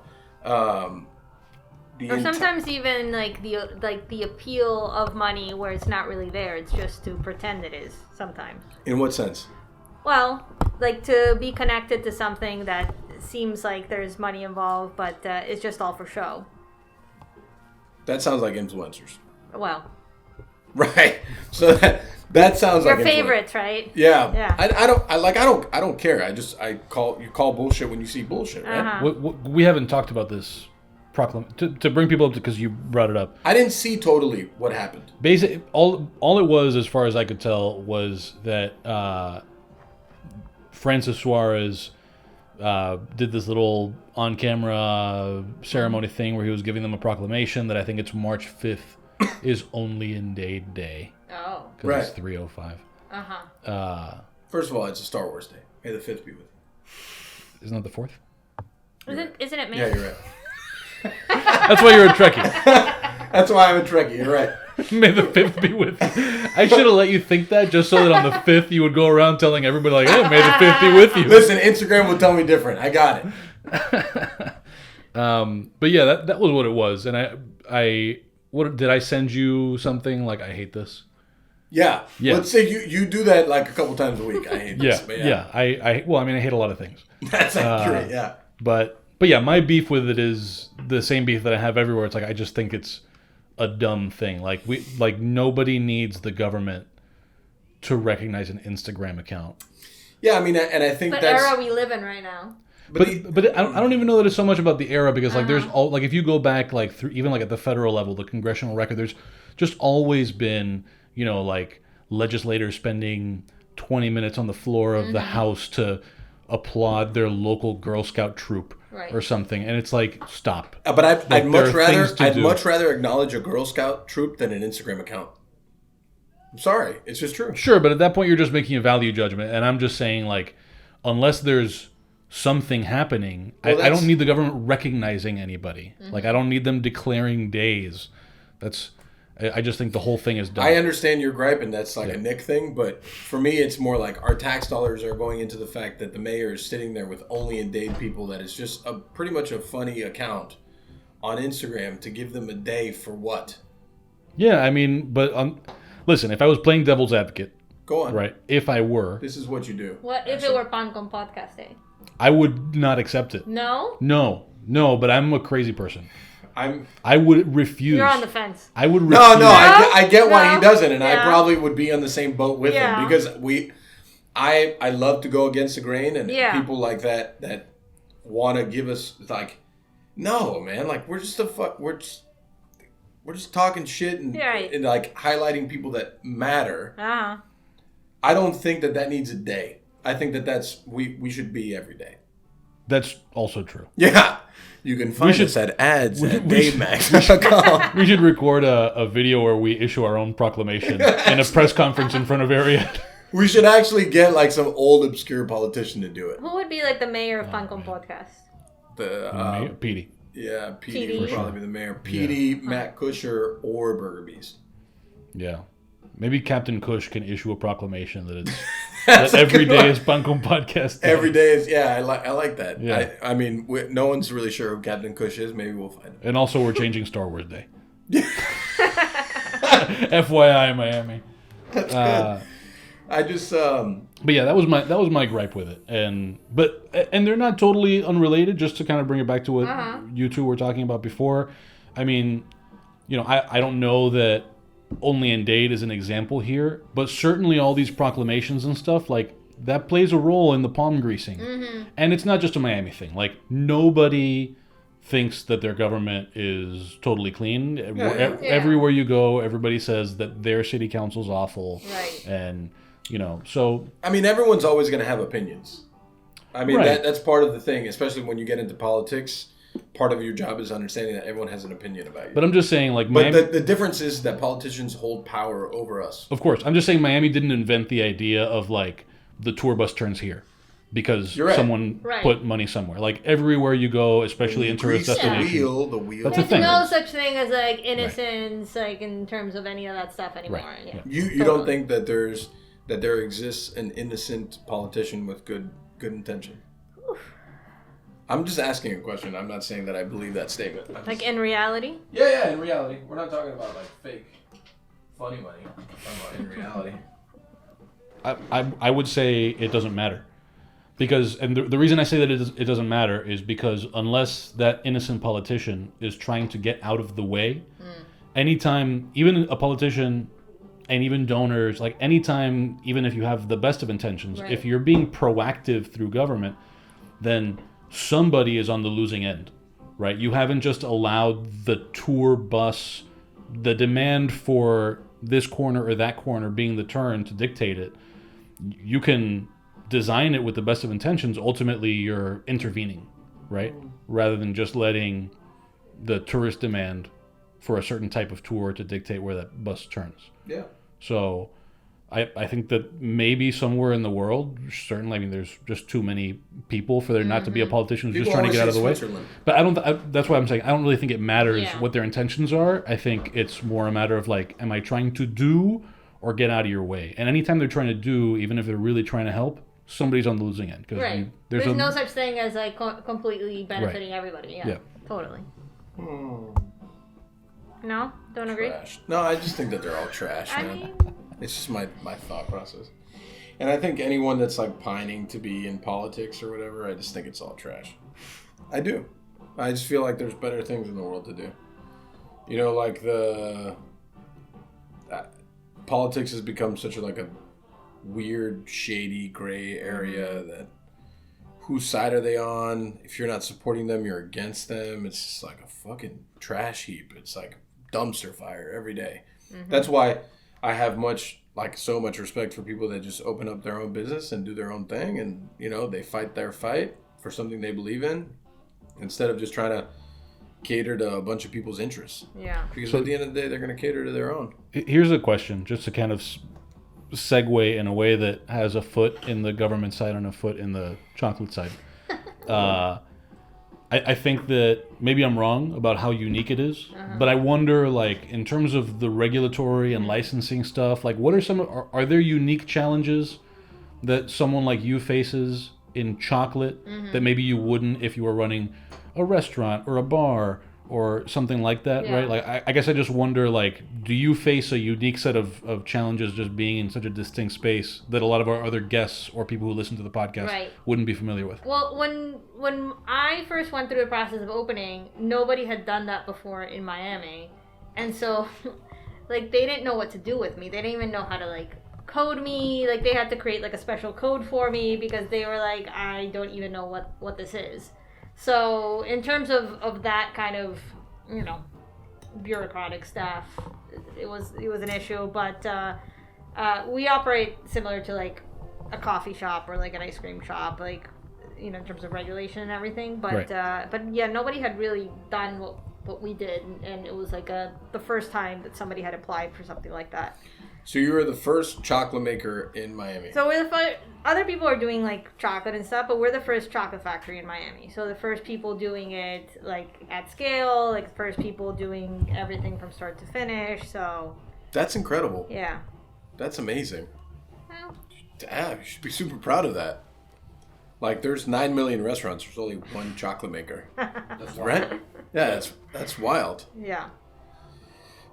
Or sometimes even like the appeal of money where it's not really there. It's just to pretend it is sometimes. In what sense? Well, like to be connected to something that seems like there's money involved, but it's just all for show. That sounds like influencers. Well. Right. So that sounds your like favorites, right? Yeah. Yeah. I don't care. You call bullshit when you see bullshit, right? We haven't talked about this to bring people up because you brought it up. I didn't see totally what happened. Basically, all it was, as far as I could tell, was that Francis Suarez did this little on-camera ceremony thing where he was giving them a proclamation that I think it's March 5th is Only in DADE Day. Oh. Because it's 3:05. First of all, it's a Star Wars day. May the 5th be with you. Isn't that the 4th? Isn't it May? Yeah, you're right. That's why you're a Trekkie. That's why I'm a Trekkie. You're right. May the 5th be with you. I should have let you think that just so that on the 5th you would go around telling everybody like, hey, may the 5th be with you. Listen, Instagram will tell me different. I got it. But yeah, that was what it was. And I did I send you something like, I hate this? Yeah. Let's say you do that like a couple times a week. I hate this. But I hate a lot of things. That's accurate. Yeah. But yeah, my beef with it is the same beef that I have everywhere. It's like I just think it's a dumb thing. Like nobody needs the government to recognize an Instagram account. Yeah, I mean, and I think that's era we live in right now. But I don't even know that it's so much about the era because like there's all like if you go back like through even like at the federal level, the congressional record, there's just always been like legislators spending 20 minutes on the floor of the House to applaud their local Girl Scout troop or something, and it's like stop. But I'd much rather acknowledge a Girl Scout troop than an Instagram account. I'm sorry, it's just true. Sure, but at that point you're just making a value judgment, and I'm just saying like unless there's something happening, I don't need the government recognizing anybody. Like I don't need them declaring days. I just think the whole thing is dumb. I understand your gripe, and that's like a Nick thing, but for me, it's more like our tax dollars are going into the fact that the mayor is sitting there with only in DADE people that is just pretty much a funny account on Instagram to give them a day for what? Yeah, I mean, but listen, if I was playing devil's advocate, go on. Right? If I were, this is what you do. What if it were Pancom Podcast Day? I would not accept it. No, but I'm a crazy person. I would refuse. You're on the fence. I would refuse. No, I get why he doesn't, and I probably would be on the same boat with him because I love to go against the grain, and people like that want to give us like, no, man, like we're just we're just talking shit and like highlighting people that matter. I don't think that needs a day. I think that's we should be every day. That's also true. Yeah. You can find us at ads at DadeMax.com. We should record a video where we issue our own proclamation in a press conference in front of area. We should actually get like some old obscure politician to do it. Who would be like the mayor of Pancom Podcast? Petey. Yeah, Petey would probably be the mayor. Petey, Matt Kusher, or Burger Beast. Yeah. Maybe Captain Kush can issue a proclamation that it's that every day is Pancom Podcast Day. Every day is, I like that. Yeah. I mean, no one's really sure who Captain Kush is. Maybe we'll find him. And also, we're changing Star Wars Day. FYI, Miami. That's good. I just. But yeah, that was my gripe with it, and they're not totally unrelated. Just to kind of bring it back to what you two were talking about before. I mean, I don't know that only in DADE is an example here, but certainly all these proclamations and stuff like that plays a role in the palm greasing, and it's not just a Miami thing. Like nobody thinks that their government is totally clean. Everywhere you go, everybody says that their city council's awful, right? And so I mean, everyone's always going to have opinions. I mean, that's part of the thing, especially when you get into politics. Part of your job is understanding that everyone has an opinion about you. But I'm just saying, like, but the difference is that politicians hold power over us. Of course, I'm just saying Miami didn't invent the idea of like the tour bus turns here because someone put money somewhere. Like everywhere you go, especially in tourist destinations, the wheel. That's a thing. thing. There's no such thing as like innocence, like in terms of any of that stuff anymore. Right. Yeah. You don't think that there exists an innocent politician with good intention? I'm just asking a question. I'm not saying that I believe that statement. Like in reality? Yeah, in reality. We're not talking about like fake, funny money. We're talking about in reality. I would say it doesn't matter. Because, and the reason I say that it doesn't matter is because unless that innocent politician is trying to get out of the way, anytime, even a politician and even donors, like anytime, even if you have the best of intentions, if you're being proactive through government, then somebody is on the losing end, right? You haven't just allowed the tour bus, the demand for this corner or that corner being the turn to dictate it. You can design it with the best of intentions. Ultimately, you're intervening, right? Rather than just letting the tourist demand for a certain type of tour to dictate where that bus turns. Yeah. So I think that maybe somewhere in the world, certainly, I mean, there's just too many people for there not to be a politician who's just trying to get out of the way. But that's why I'm saying I don't really think it matters what their intentions are. I think it's more a matter of like, am I trying to do or get out of your way? And anytime they're trying to do, even if they're really trying to help, somebody's on the losing end. Right. There's no such thing as like completely benefiting everybody. Yeah. Totally. No? Don't agree? Trash. No, I just think that they're all trash, man. It's just my thought process. And I think anyone that's like pining to be in politics or whatever, I just think it's all trash. I do. I just feel like there's better things in the world to do. You know, like politics has become such a weird, shady, gray area that whose side are they on? If you're not supporting them, you're against them. It's just like a fucking trash heap. It's like dumpster fire every day. Mm-hmm. That's why I have so much respect for people that just open up their own business and do their own thing, and you know, they fight their fight for something they believe in instead of just trying to cater to a bunch of people's interests. Yeah. Because at the end of the day, they're going to cater to their own. Here's a question, just to kind of segue in a way that has a foot in the government side and a foot in the chocolate side. I think that maybe I'm wrong about how unique it is, but I wonder, like, in terms of the regulatory and licensing stuff, like, what are are there unique challenges that someone like you faces in chocolate that maybe you wouldn't if you were running a restaurant or a bar or something like that, right? Like, I guess I just wonder, like, do you face a unique set of challenges just being in such a distinct space that a lot of our other guests or people who listen to the podcast wouldn't be familiar with? Well, when I first went through the process of opening, nobody had done that before in Miami. And so, like, they didn't know what to do with me. They didn't even know how to, like, code me. Like, they had to create, like, a special code for me because they were like, I don't even know what this is. So in terms of that kind of, you know, bureaucratic stuff, it was an issue. But we operate similar to like a coffee shop or like an ice cream shop, like, you know, in terms of regulation and everything. But but yeah, nobody had really done what we did, and it was like the first time that somebody had applied for something like that. So you were the first chocolate maker in Miami. So other people are doing like chocolate and stuff, but we're the first chocolate factory in Miami. So the first people doing it like at scale, like the first people doing everything from start to finish. So that's incredible. Yeah. That's amazing. Well, Damn, you should be super proud of that. Like, there's 9 million restaurants. There's only one chocolate maker. That's right? Yeah, that's wild. Yeah.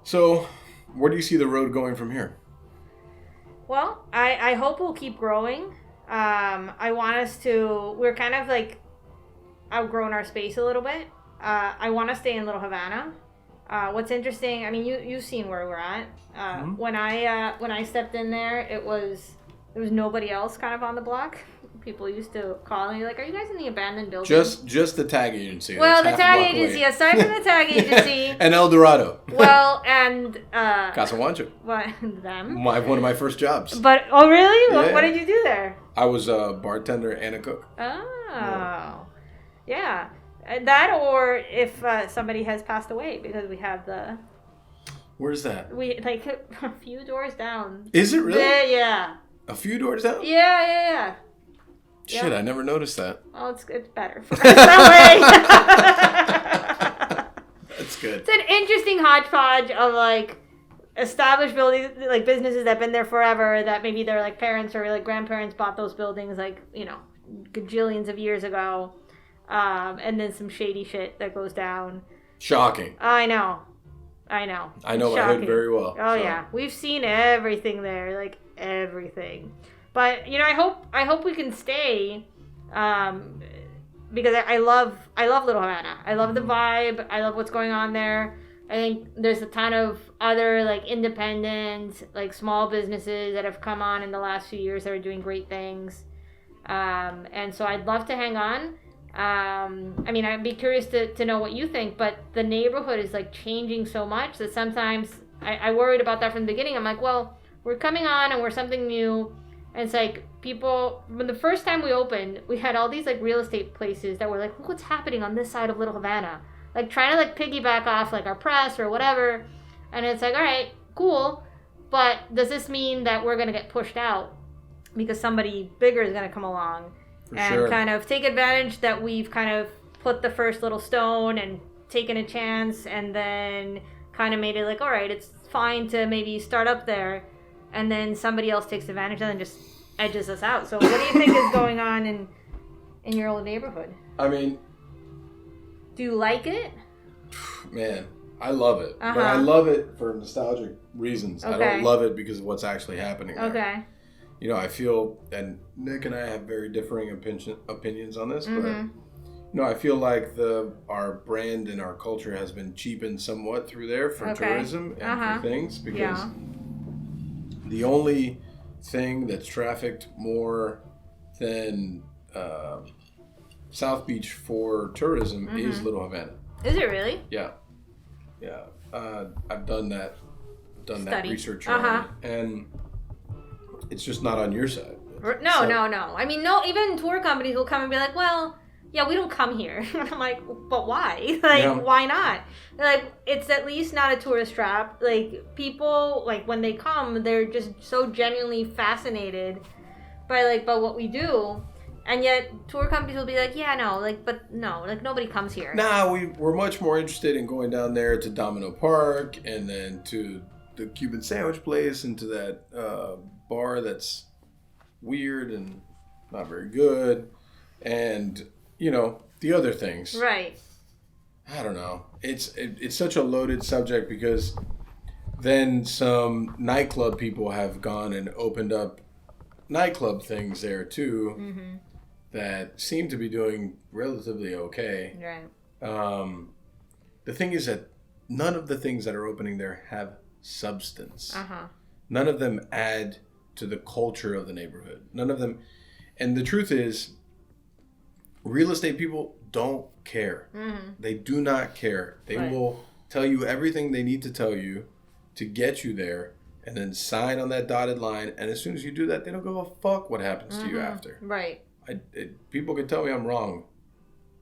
So, where do you see the road going from here? Well, I hope we'll keep growing. I want us to... We're kind of, like, outgrown our space a little bit. I want to stay in Little Havana. What's interesting... I mean, you've seen where we're at. When I stepped in there, there was nobody else kind of on the block. People used to call me like, "Are you guys in the abandoned building?" Just the tag agency. Well, the tag agency. Aside from the tag agency. And El Dorado. Well, and Casa Juancho. What them? One of my first jobs. But really, Yeah. What did you do there? I was a bartender and a cook. Oh, yeah. That, or if somebody has passed away, because we have the. Where's that? We like a few doors down. Is it really? Yeah. A few doors down? Yeah. Shit, I never noticed that. Oh, it's better for us that way. That's good. It's an interesting hodgepodge of like established buildings, like businesses that have been there forever, that maybe their like parents or like grandparents bought those buildings like, you know, gajillions of years ago. And then some shady shit that goes down. Shocking. I know. I know my hood very well. Oh, so. Yeah. We've seen everything there, like everything. But, you know, I hope we can stay, because I love Little Havana. I love the vibe. I love what's going on there. I think there's a ton of other, like, independent, like, small businesses that have come on in the last few years that are doing great things. And so I'd love to hang on. I mean, I'd be curious to know what you think, but the neighborhood is, like, changing so much that sometimes I worried about that from the beginning. I'm like, well, we're coming on and we're something new. And it's like people, when the first time we opened, we had all these like real estate places that were like, look what's happening on this side of Little Havana. Like trying to like piggyback off like our press or whatever. And it's like, all right, cool. But does this mean that we're going to get pushed out because somebody bigger is going to come along and kind of take advantage that we've kind of put the first little stone and taken a chance and then kind of made it like, all right, it's fine to maybe start up there. And then somebody else takes advantage and then just edges us out. So what do you think is going on in your old neighborhood? I mean... Do you like it? Man, I love it. But I love it for nostalgic reasons. Okay. I don't love it because of what's actually happening there. Okay. You know, I feel, and Nick and I have very differing opinions on this, but I feel like our brand and our culture has been cheapened somewhat through there for tourism and for things, because the only thing that's trafficked more than South Beach for tourism is Little Havana. Is it really? Yeah. I've done that research on it, and it's just not on your side. No. I mean, even tour companies will come and be like, well, yeah, we don't come here. I'm like, but why? Why not? They're like, it's at least not a tourist trap. Like, people, like, when they come, they're just so genuinely fascinated by what we do. And yet, tour companies will be like, yeah, no, but no, nobody comes here. Nah, we're much more interested in going down there to Domino Park and then to the Cuban sandwich place and to that bar that's weird and not very good. And, the other things. Right. I don't know. It's such a loaded subject, because then some nightclub people have gone and opened up nightclub things there too, that seem to be doing relatively okay. Right. The thing is that none of the things that are opening there have substance. None of them add to the culture of the neighborhood. None of them. And the truth is, real estate people don't care. They do not care. They will tell you everything they need to tell you to get you there, and then sign on that dotted line. And as soon as you do that, they don't give a fuck what happens to you after. Right. People can tell me I'm wrong,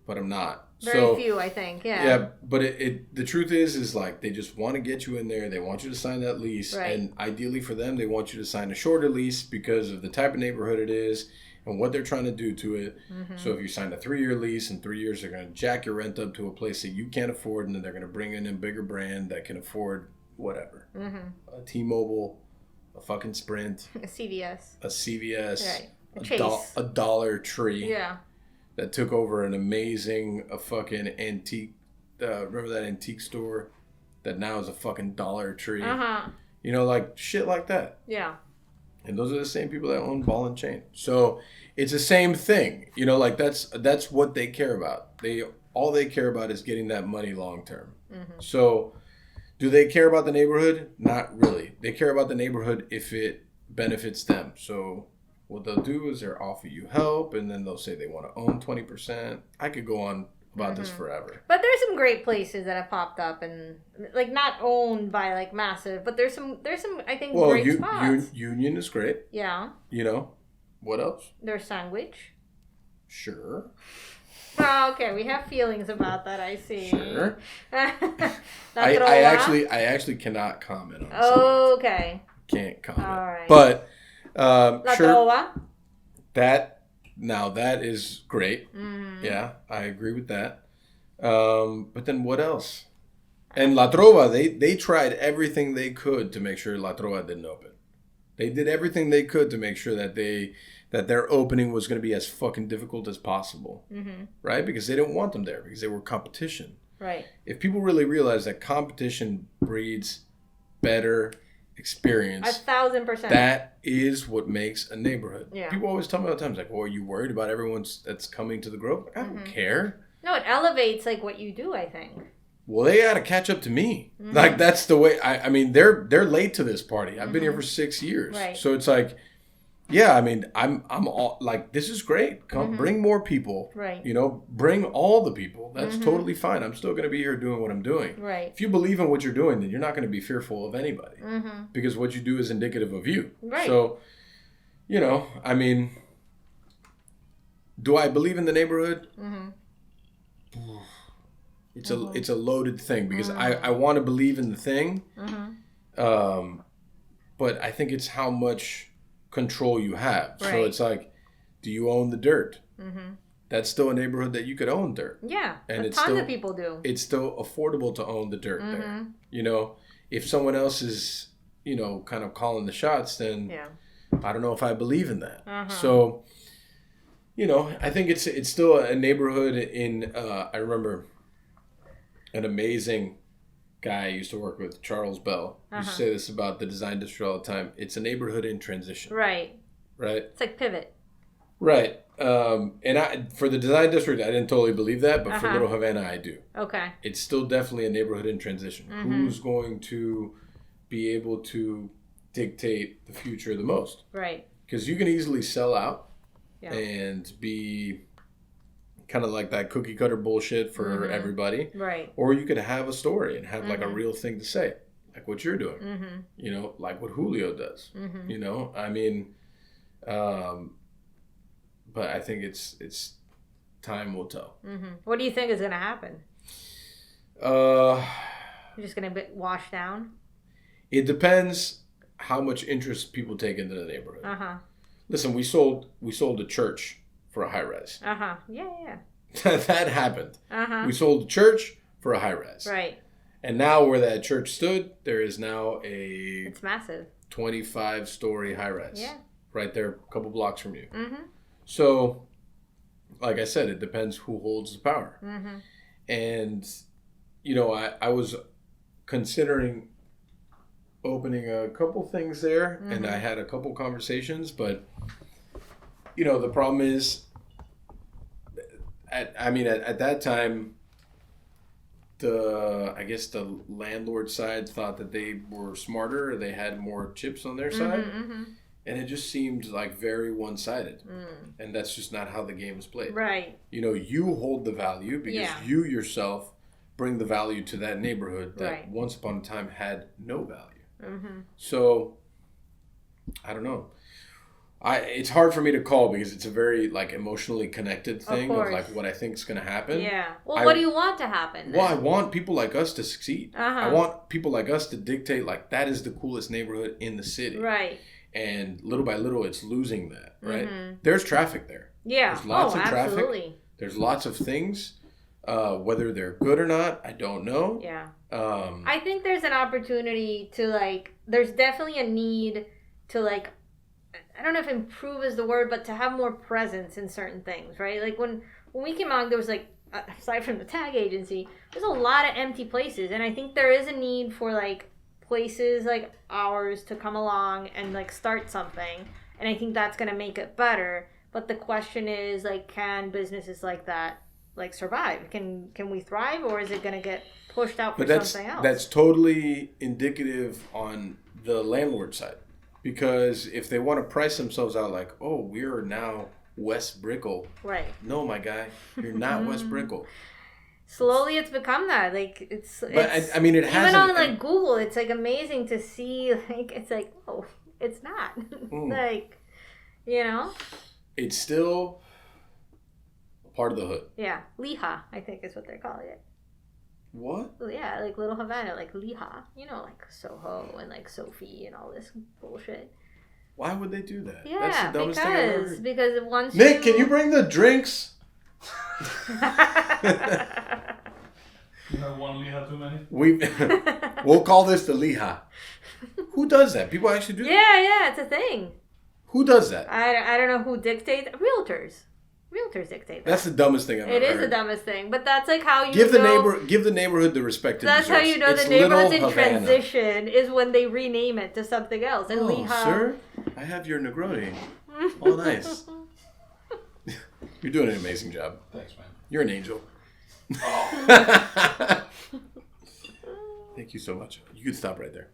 but I'm not. Very few, I think. Yeah. Yeah, but the truth is like, they just want to get you in there. They want you to sign that lease. Right. And ideally for them, they want you to sign a shorter lease because of the type of neighborhood it is and what they're trying to do to it. So if you sign a 3-year lease, in 3 years, they're going to jack your rent up to a place that you can't afford, and then they're going to bring in a bigger brand that can afford whatever. A T-Mobile, a fucking Sprint. A CVS. Right. A Dollar Tree. Yeah. That took over an amazing fucking antique. Remember that antique store that now is a fucking Dollar Tree? Shit like that. Yeah. And those are the same people that own Ball and Chain. So it's the same thing. That's what they care about. All they care about is getting that money long term. So do they care about the neighborhood? Not really. They care about the neighborhood if it benefits them. So what they'll do is they'll offer you help, and then they'll say they want to own 20%. I could go on about this forever. But there's some great places that have popped up, and not owned by massive, but there's some I think great spots. Union is great. Yeah. What else? There's Sandwich. Sure. Oh, okay, we have feelings about that. I see. Sure. I actually cannot comment on this. Oh, okay. Can't comment. All right. But La sure. Trova. That is great. Yeah, I agree with that. But then what else? And La Trova, they tried everything they could to make sure La Trova didn't open. They did everything they could to make sure that their opening was going to be as fucking difficult as possible. Right? Because they didn't want them there, because they were competition. Right. If people really realize that competition breeds better experience, 1,000%. that is what makes a neighborhood. Yeah. People always tell me all the time, well, are you worried about everyone that's coming to the Grove? I don't care. No, it elevates what you do, I think. Well, they got to catch up to me. That's the way. I mean, they're late to this party. I've been here for 6 years. Right. So it's yeah, I mean, I'm all this is great. Come, bring more people. Right. Bring all the people. That's totally fine. I'm still going to be here doing what I'm doing. Right. If you believe in what you're doing, then you're not going to be fearful of anybody, because what you do is indicative of you. Right. So, I mean, do I believe in the neighborhood? It's a loaded thing, because I want to believe in the thing, but I think it's how much control you have. Right. So it's do you own the dirt? That's still a neighborhood that you could own dirt. Yeah, and tons of people do. It's still affordable to own the dirt there. If someone else is, kind of calling the shots, then I don't know if I believe in that. So, I think it's still a neighborhood in, I remember an amazing guy I used to work with, Charles Bell, used to say this about the design district all the time. It's a neighborhood in transition. Right. Right? It's like pivot. Right. And for the design district, I didn't totally believe that, but for Little Havana, I do. Okay. It's still definitely a neighborhood in transition. Who's going to be able to dictate the future the most? Right. Because you can easily sell out and be kind of like that cookie cutter bullshit for everybody. Right. Or you could have a story and have like a real thing to say, like what you're doing. You know, like what Julio does. You know, I mean, but I think it's time will tell. What do you think is going to happen? You're just going to be washed down? It depends how much interest people take into the neighborhood. Listen, we sold a church for a high res. Yeah. That happened. We sold a church for a high res. Right. And now where that church stood, there is now it's massive 25-story high res. Yeah. Right there, a couple blocks from you. So, like I said, it depends who holds the power. And, you know, I was considering opening a couple things there, and I had a couple conversations, but, you know, the problem is, at that time, I guess the landlord side thought that they were smarter, or they had more chips on their side. And it just seemed like very one-sided. And that's just not how the game is played. Right. You know, you hold the value because you yourself bring the value to that neighborhood that once upon a time had no value. So, I don't know. It's hard for me to call because it's a very like emotionally connected thing of like what I think is going to happen. Yeah. Well, what do you want to happen then? Well, I want people like us to succeed. I want people like us to dictate like that is the coolest neighborhood in the city. Right. And little by little, it's losing that, right? There's traffic there. Yeah. There's lots of traffic. Absolutely. There's lots of things. Whether they're good or not, I don't know. Yeah. I think there's an opportunity to, like, there's definitely a need to, like, I don't know if improve is the word, but to have more presence in certain things, right? Like, when we came on, there was, like, aside from the tag agency, there's a lot of empty places. And I think there is a need for, like, places like ours to come along and like start something, and I think that's going to make it better. But the question is, like, can businesses like that like survive? Can we thrive, or is it going to get pushed out for something else? That's totally indicative on the landlord side, because if they want to price themselves out like, oh, we're now West Brickell, right? No, my guy, you're not West Brickell. Slowly, it's become that. Like, it's but I mean, it hasn't. Even on, like, Google, it's, like, amazing to see, like, it's like, oh, it's not. Like, you know? It's still part of the hood. Yeah. Liha, I think is what they're calling it. What? Yeah, like Little Havana, like Liha. You know, like Soho and, like, Sophie and all this bullshit. Why would they do that? Yeah, that's the dumbest thing I've ever heard. Because once Nick, can you bring the drinks? You have one Liha too many? We'll call this the Liha. Who does that? People actually do that? Yeah, it's a thing. Who does that? I don't know who dictates. Realtors dictate that. That's the dumbest thing I've ever heard. It is the dumbest thing, but that's like how you give the neighborhood the respect it deserves. That's how you know it's the neighborhood's in Havana. Transition is when they rename it to something else. And Liha, sir, I have your Negroni. Oh, nice. You're doing an amazing job. Thanks, man. You're an angel. Thank you so much. You could stop right there.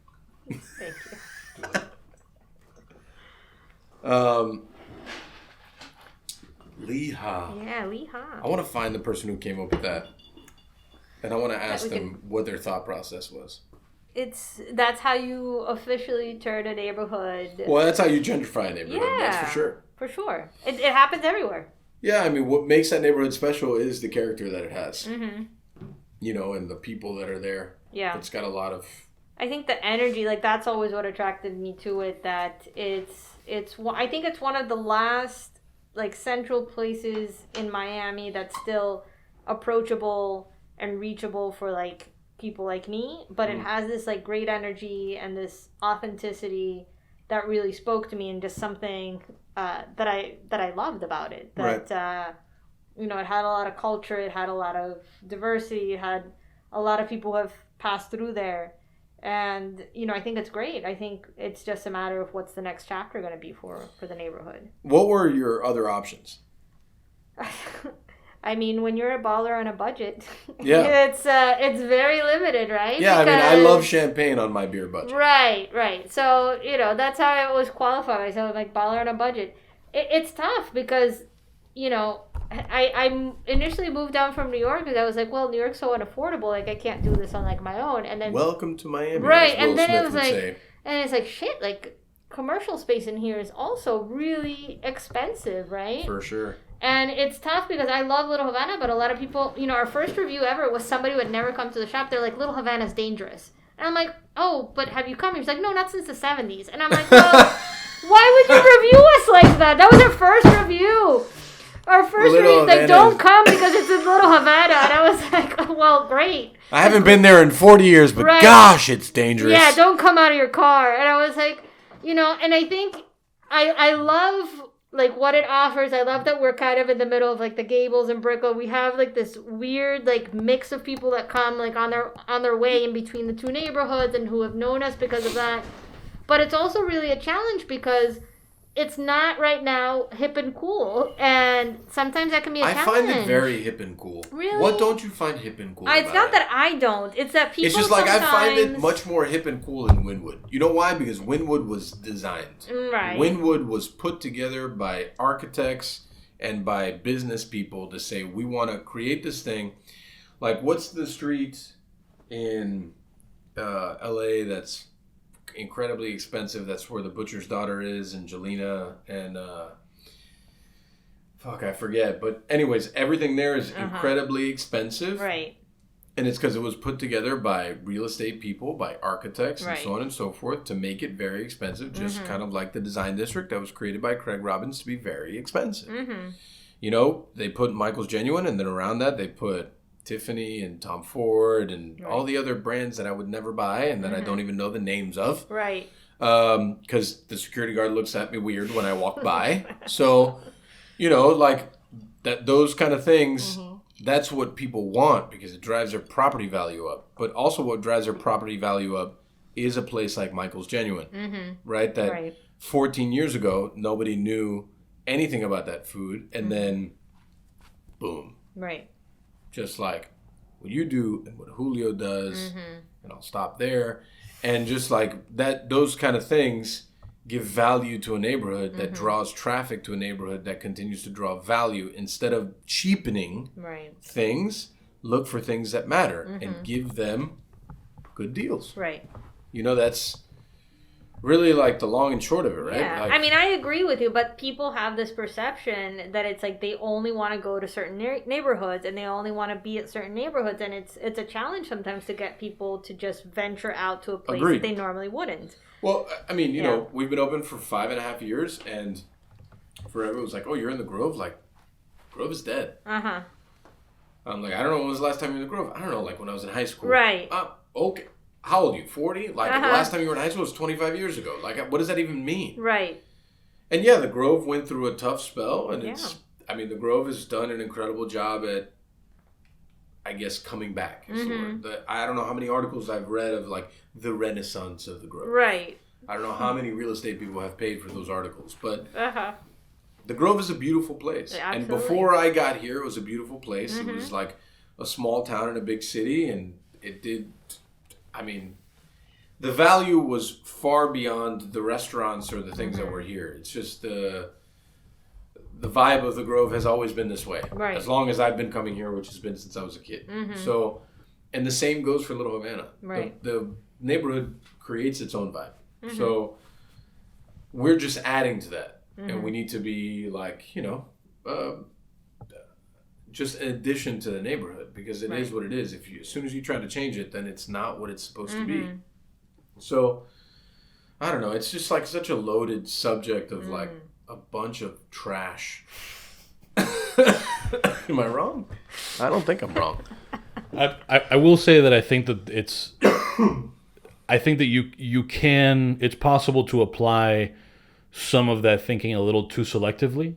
Thank you. Liha. Yeah, Liha. I want to find the person who came up with that. And I want to ask them what their thought process was. That's how you officially turn a neighborhood. Well, that's how you gentrify a neighborhood. Yeah, that's for sure. For sure. It happens everywhere. Yeah, I mean, what makes that neighborhood special is the character that it has. You know, and the people that are there. Yeah. It's got a lot of... I think the energy, like, that's always what attracted me to it, that I think it's one of the last, like, central places in Miami that's still approachable and reachable for, like, people like me, but it has this, like, great energy and this authenticity that really spoke to me, and just something that I loved about it. That you know, it had a lot of culture, it had a lot of diversity, it had a lot of people who have pass through there. And, I think it's great. I think it's just a matter of what's the next chapter going to be for the neighborhood. What were your other options? I mean, when you're a baller on a budget, yeah, it's very limited, right? Yeah, because, I love champagne on my beer budget. Right. So, that's how I always qualify myself, like baller on a budget. It's tough because, I initially moved down from New York because I was like, well, New York's so unaffordable, like I can't do this on like my own. And then welcome to Miami, right? And then it was like, and it's like shit, like commercial space in here is also really expensive, right? For sure. And it's tough because I love Little Havana, but a lot of people, our first review ever was somebody who had never come to the shop. They're like, Little Havana's dangerous. And I'm like, oh, but have you come here? He's like, no, not since the 70s. And I'm like, well, why would you review us like that? That was our first review. Our first review, like, don't come because it's in Little Havana. And I was like, oh, well, great. I haven't been there in 40 years, but gosh, it's dangerous. Yeah, don't come out of your car. And I was like, and I think I love like what it offers. I love that we're kind of in the middle of like the Gables and Brickell. We have like this weird like mix of people that come like on their way in between the two neighborhoods and who have known us because of that. But it's also really a challenge because it's not right now hip and cool, and sometimes that can be a challenge. I find it very hip and cool. Really? What don't you find hip and cool It's not that I don't. It's that people. It's just like I find it much more hip and cool than Wynwood. You know why? Because Wynwood was designed. Right. Wynwood was put together by architects and by business people to say, we want to create this thing. Like, what's the street in LA that's incredibly expensive? That's where the butcher's daughter is, and Jelena, and I forget. But anyways, everything there is incredibly expensive, right? And it's because it was put together by real estate people, by architects, and right. so on and so forth, to make it very expensive. Just kind of like the design district that was created by Craig Robbins to be very expensive. They put Michael's Genuine, and then around that they put Tiffany and Tom Ford and all the other brands that I would never buy and that I don't even know the names of. Right. Because the security guard looks at me weird when I walk by. So, like that, those kind of things, that's what people want because it drives their property value up. But also what drives their property value up is a place like Michael's Genuine, right? That 14 years ago, nobody knew anything about that food. And then, boom. Right. Just like what you do and what Julio does, and I'll stop there. And just like that, those kind of things give value to a neighborhood that draws traffic to a neighborhood that continues to draw value. Instead of cheapening things, look for things that matter and give them good deals. Right. That's really like the long and short of it, right? Yeah. Like, I mean, I agree with you, but people have this perception that it's like they only want to go to certain neighborhoods and they only want to be at certain neighborhoods, and it's a challenge sometimes to get people to just venture out to a place that they normally wouldn't. Well, I mean, you know, we've been open for 5.5 years, and forever it was like, oh, you're in the Grove? Like, Grove is dead. I'm like, I don't know, when was the last time you were in the Grove? I don't know, like when I was in high school. Right. Okay. How old are you? 40? Like, the last time you were in high school was 25 years ago. Like, what does that even mean? Right. And yeah, the Grove went through a tough spell, and the Grove has done an incredible job at, I guess, coming back. Is the word. I don't know how many articles I've read of, like, the renaissance of the Grove. Right. I don't know how many real estate people have paid for those articles, but the Grove is a beautiful place. Yeah, and before I got here, it was a beautiful place. It was like a small town in a big city, and it did... I mean, the value was far beyond the restaurants or the things that were here. It's just the vibe of the Grove has always been this way. Right. As long as I've been coming here, which has been since I was a kid. So, and the same goes for Little Havana. Right. The neighborhood creates its own vibe. So, we're just adding to that. And we need to be like, just an addition to the neighborhood, because it is what it is. As soon as you try to change it, then it's not what it's supposed to be. So, I don't know. It's just like such a loaded subject of like a bunch of trash. Am I wrong? I don't think I'm wrong. I will say that I think that it's... I think that you can... It's possible to apply some of that thinking a little too selectively.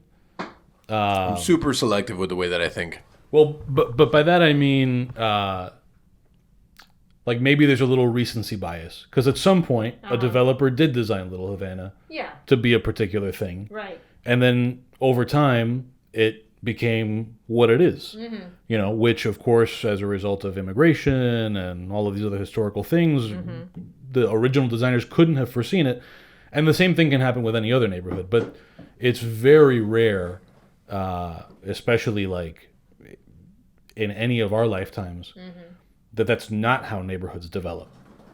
I'm super selective with the way that I think. Well, but by that I mean Like maybe there's a little recency bias because at some point a developer did design Little Havana to be a particular thing. Right. And then over time it became what it is. You know, which of course as a result of immigration and all of these other historical things, the original designers couldn't have foreseen it. And the same thing can happen with any other neighborhood, but it's very rare, especially like in any of our lifetimes, that's not how neighborhoods develop.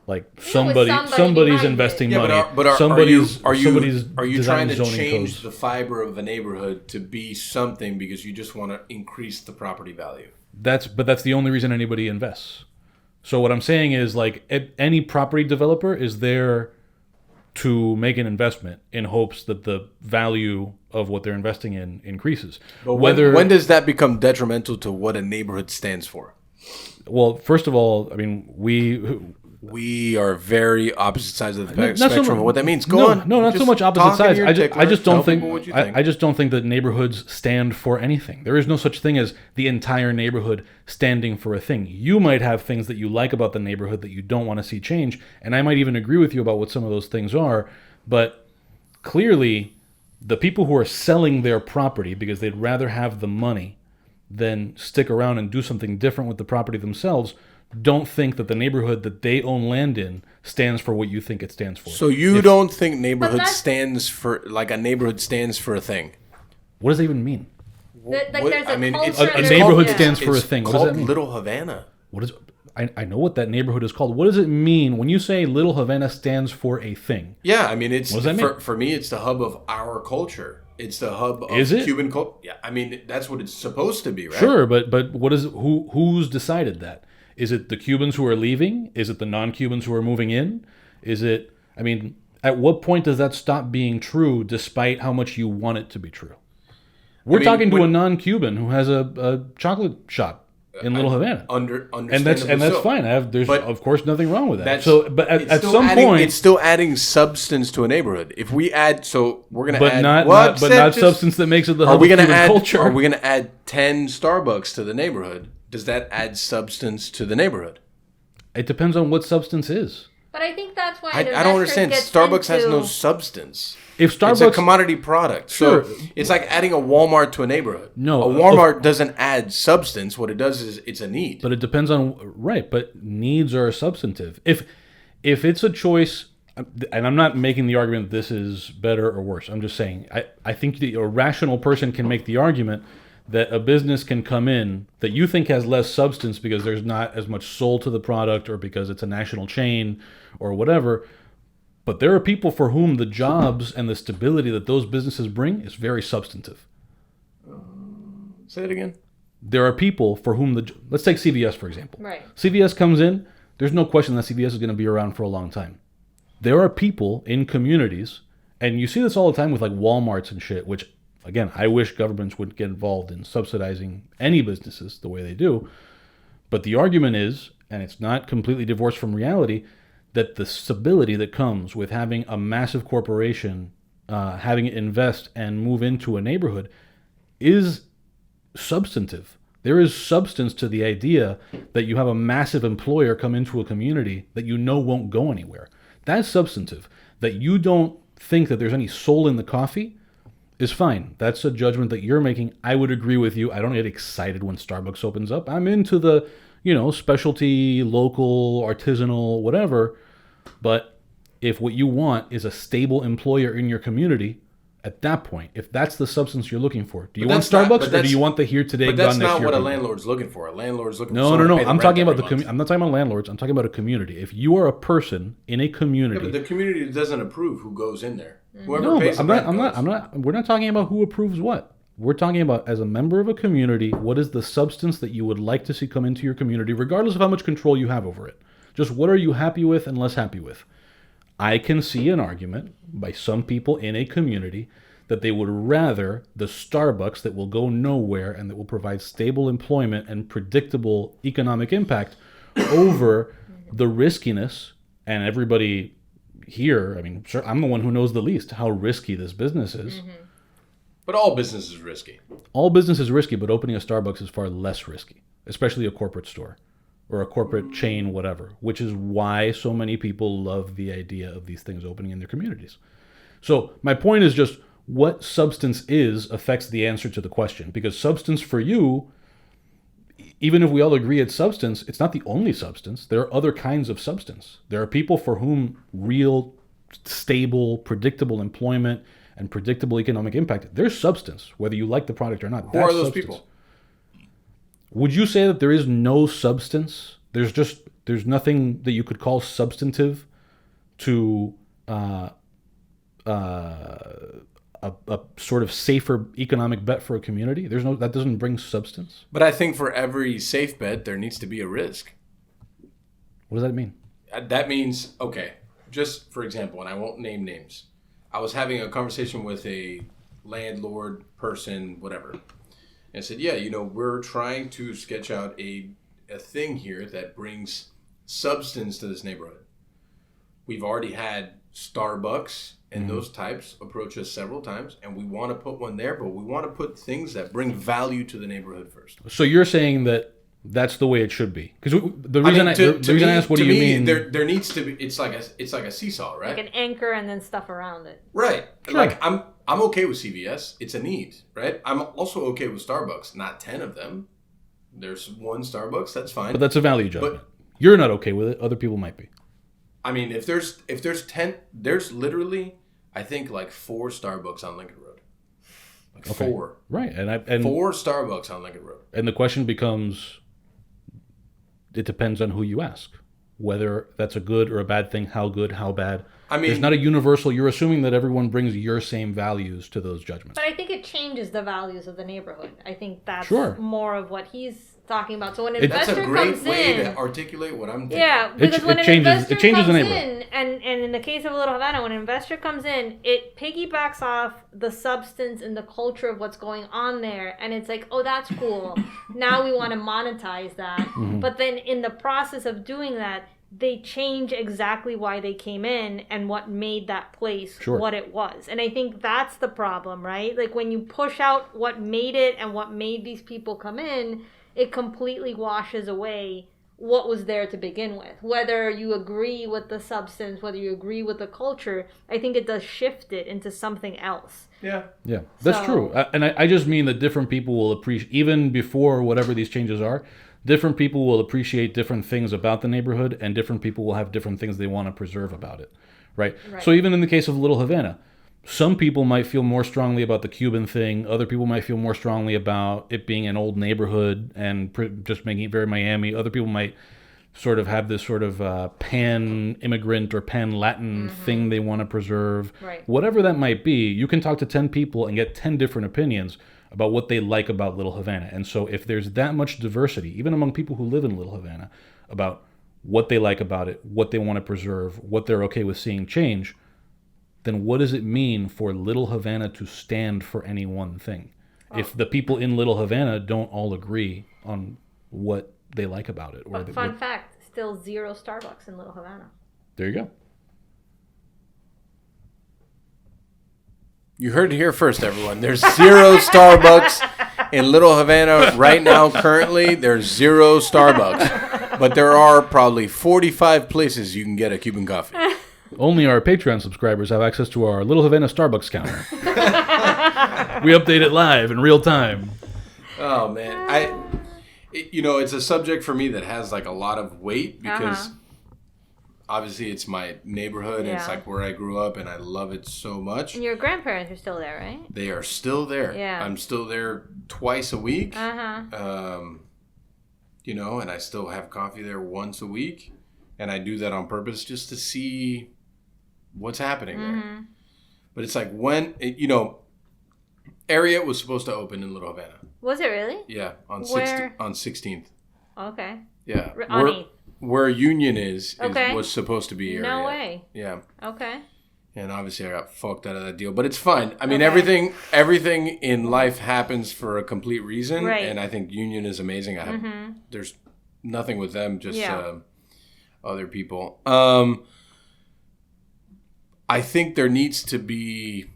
Like somebody's investing money. Are you trying to change the fiber of a neighborhood to be something because you just want to increase the property value? That's the only reason anybody invests. So what I'm saying is like any property developer is there to make an investment in hopes that the value of what they're investing in increases. But when does that become detrimental to what a neighborhood stands for? Well, first of all, I mean, we are very opposite sides of the spectrum of what that means. Go on. No, not so much opposite sides. I just don't think I just don't think that neighborhoods stand for anything. There is no such thing as the entire neighborhood standing for a thing. You might have things that you like about the neighborhood that you don't want to see change, and I might even agree with you about what some of those things are, but clearly the people who are selling their property because they'd rather have the money than stick around and do something different with the property themselves don't think that the neighborhood that they own land in stands for what you think it stands for. So you don't think neighborhood stands for, like a neighborhood stands for a thing? What does that even mean? A neighborhood stands for a thing. What does that mean? Little Havana. What is? I know what that neighborhood is called. What does it mean when you say Little Havana stands for a thing? Yeah, I mean, it's what does that mean? For me, it's the hub of our culture. It's the hub of Cuban culture. Yeah, I mean, that's what it's supposed to be, right? Sure, but what is who's decided that? Is it the Cubans who are leaving? Is it the non-Cubans who are moving in? Is it, I mean, at what point does that stop being true despite how much you want it to be true? We're talking to a non-Cuban who has a chocolate shop in Little Havana. And that's fine. There's of course nothing wrong with that. But at some point, it's still adding substance to a neighborhood. If we add, so we're going to add, not substance that makes it the hub of Cuban culture. Are we going to add 10 Starbucks to the neighborhood? Does that add substance to the neighborhood? It depends on what substance is. But I think that's why I don't understand. Starbucks has no substance. If Starbucks, it's a commodity product. Sure. So it's like adding a Walmart to a neighborhood. No. A Walmart doesn't add substance. What it does is it's a need. But it depends on, right, but needs are substantive. If it's a choice, and I'm not making the argument that this is better or worse. I'm just saying, I think a rational person can make the argument that a business can come in that you think has less substance because there's not as much soul to the product or because it's a national chain or whatever. But there are people for whom the jobs and the stability that those businesses bring is very substantive. Say it again. There are people for whom let's take CVS, for example. Right. CVS comes in, there's no question that CVS is going to be around for a long time. There are people in communities, and you see this all the time with like Walmarts and shit, which, again, I wish governments would get involved in subsidizing any businesses the way they do. But the argument is, and it's not completely divorced from reality, that the stability that comes with having a massive corporation, having it invest and move into a neighborhood is substantive. There is substance to the idea that you have a massive employer come into a community that you know won't go anywhere. That's substantive. That you don't think that there's any soul in the coffee is fine. That's a judgment that you're making. I would agree with you. I don't get excited when Starbucks opens up. I'm into the, specialty, local, artisanal, whatever. But if what you want is a stable employer in your community, at that point, if that's the substance you're looking for, do you want Starbucks or do you want the here today, gone next year? But that's not what a landlord's looking for. A landlord's looking for No. I'm talking about I'm not talking about landlords. I'm talking about a community. If you are a person in a community, but the community doesn't approve who goes in there. Whoever pays the rent goes. We're not talking about who approves what. We're talking about, as a member of a community, what is the substance that you would like to see come into your community, regardless of how much control you have over it. Just what are you happy with and less happy with? I can see an argument by some people in a community that they would rather the Starbucks that will go nowhere and that will provide stable employment and predictable economic impact over the riskiness. And everybody here, I mean, sure, I'm the one who knows the least how risky this business is. Mm-hmm. But all business is risky. All business is risky, but opening a Starbucks is far less risky, especially a corporate store. or a corporate chain, whatever, which is why so many people love the idea of these things opening in their communities. So my point is just what substance is affects the answer to the question, because substance for you, even if we all agree it's substance, it's not the only substance. There are other kinds of substance. There are people for whom real, stable, predictable employment and predictable economic impact, there's substance, whether you like the product or not. Who are those people? Would you say that there is no substance? There's nothing that you could call substantive to a sort of safer economic bet for a community? That doesn't bring substance. But I think for every safe bet, there needs to be a risk. What does that mean? That means, okay, just for example, and I won't name names, I was having a conversation with a landlord person, whatever. And I said, yeah, we're trying to sketch out a thing here that brings substance to this neighborhood. We've already had Starbucks and those types approach us several times, and we want to put one there, but we want to put things that bring value to the neighborhood first. So you're saying that that's the way it should be? Because the reason I asked, what do you mean? There needs to be. It's like a seesaw, right? Like an anchor and then stuff around it. Right. Sure. Like I'm okay with CVS. It's a need, right? I'm also okay with Starbucks. Not 10 of them. There's one Starbucks. That's fine. But that's a value judgment. You're not okay with it. Other people might be. I mean, if there's 10, there's literally, I think, like 4 Starbucks on Lincoln Road. Like Okay. 4. Right. And 4 Starbucks on Lincoln Road. And the question becomes, it depends on who you ask. Whether that's a good or a bad thing, how good, how bad. I mean, there's not a universal, you're assuming that everyone brings your same values to those judgments. But I think it changes the values of the neighborhood. I think that's Sure. more of what he's talking about. So when an That's investor a great comes way in, to articulate what I'm thinking. yeah, because when it an changes investor the comes neighborhood. in, and in the case of Little Havana, when an investor comes in, it piggybacks off the substance and the culture of what's going on there, and it's like, oh, that's cool. Now we want to monetize that. Mm-hmm. But then in the process of doing that, they change exactly why they came in and what made that place Sure. what it was. And I think that's the problem, right? Like when you push out what made it and what made these people come in, it completely washes away what was there to begin with. Whether you agree with the substance, whether you agree with the culture, I think it does shift it into something else. Yeah. Yeah, that's true. And I just mean that different people will appreciate, even before whatever these changes are, different people will appreciate different things about the neighborhood, and different people will have different things they want to preserve about it, right? So even in the case of Little Havana, some people might feel more strongly about the Cuban thing. Other people might feel more strongly about it being an old neighborhood and just making it very Miami. Other people might sort of have this sort of pan-immigrant or pan-Latin thing they want to preserve. Right. Whatever that might be, you can talk to 10 people and get 10 different opinions about what they like about Little Havana. And so if there's that much diversity, even among people who live in Little Havana, about what they like about it, what they want to preserve, what they're okay with seeing change, then what does it mean for Little Havana to stand for any one thing? If the people in Little Havana don't all agree on what they like about it. But fun fact, still 0 Starbucks in Little Havana. There you go. You heard it here first, everyone. There's 0 Starbucks in Little Havana right now. Currently, there's 0 Starbucks. But there are probably 45 places you can get a Cuban coffee. Only our Patreon subscribers have access to our Little Havana Starbucks counter. We update it live in real time. Oh, man. It's a subject for me that has like a lot of weight because obviously it's my neighborhood and it's like where I grew up and I love it so much. And your grandparents are still there, right? They are still there. Yeah. I'm still there twice a week. Uh-huh. And I still have coffee there once a week. And I do that on purpose just to see what's happening there. But it's like Ariat was supposed to open in Little Havana. Was it really? Yeah, on Where? On 16th. Okay. Yeah. On 8th. Where Union is Okay. was supposed to be Ariat. No way. Yeah. Okay. And obviously I got fucked out of that deal, but it's fine. I mean, everything in life happens for a complete reason, Right. and I think Union is amazing. There's nothing with them, just other people. I think there needs to be,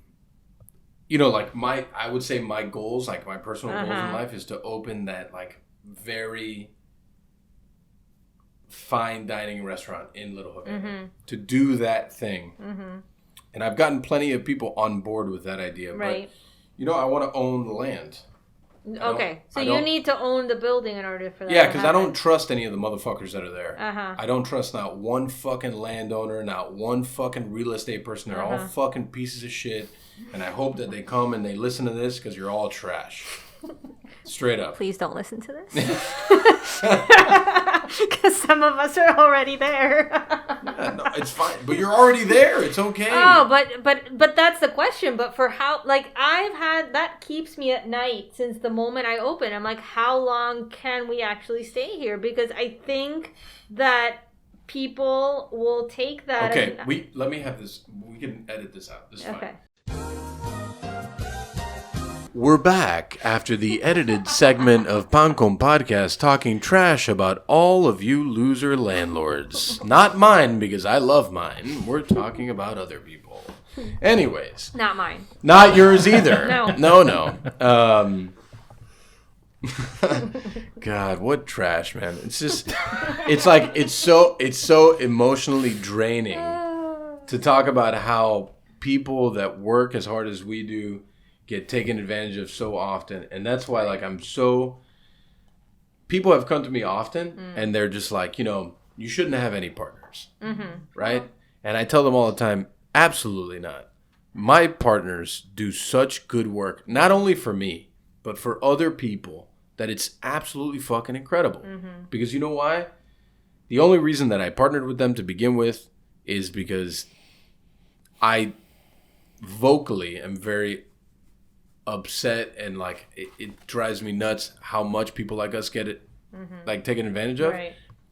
I would say my goals, like my personal goals in life is to open that like very fine dining restaurant in Little Havana, to do that thing. And I've gotten plenty of people on board with that idea. Right. But, I want to own the land. Okay, so you need to own the building in order for that. Yeah, because I don't trust any of the motherfuckers that are there. Uh-huh. I don't trust not one fucking landowner, not one fucking real estate person. They're all fucking pieces of shit. And I hope that they come and they listen to this because you're all trash. Straight up. Please don't listen to this. Because some of us are already there. Yeah, no, it's fine. But you're already there. It's okay. Oh, but that's the question. But for how, I've had, that keeps me at night since the moment I open. I'm like, how long can we actually stay here? Because I think that people will take that. Okay, let me have this. We can edit this out. This is fine. We're back after the edited segment of Pancom Podcast talking trash about all of you loser landlords. Not mine, because I love mine. We're talking about other people. Anyways. Not mine. Not yours either. No. God, what trash, man. It's just, it's so emotionally draining to talk about how people that work as hard as we do get taken advantage of so often. And that's why people have come to me often and they're just like, you shouldn't have any partners, right? And I tell them all the time, absolutely not. My partners do such good work, not only for me, but for other people, that it's absolutely fucking incredible. Because you know why? The only reason that I partnered with them to begin with is because I vocally am very upset, and it drives me nuts how much people like us get it taken advantage of,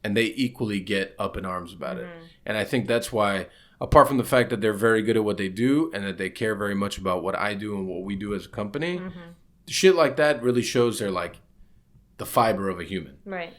and they equally get up in arms about it. And I think that's why, apart from the fact that they're very good at what they do and that they care very much about what I do and what we do as a company, shit like that really shows they're the fiber of a human. Right.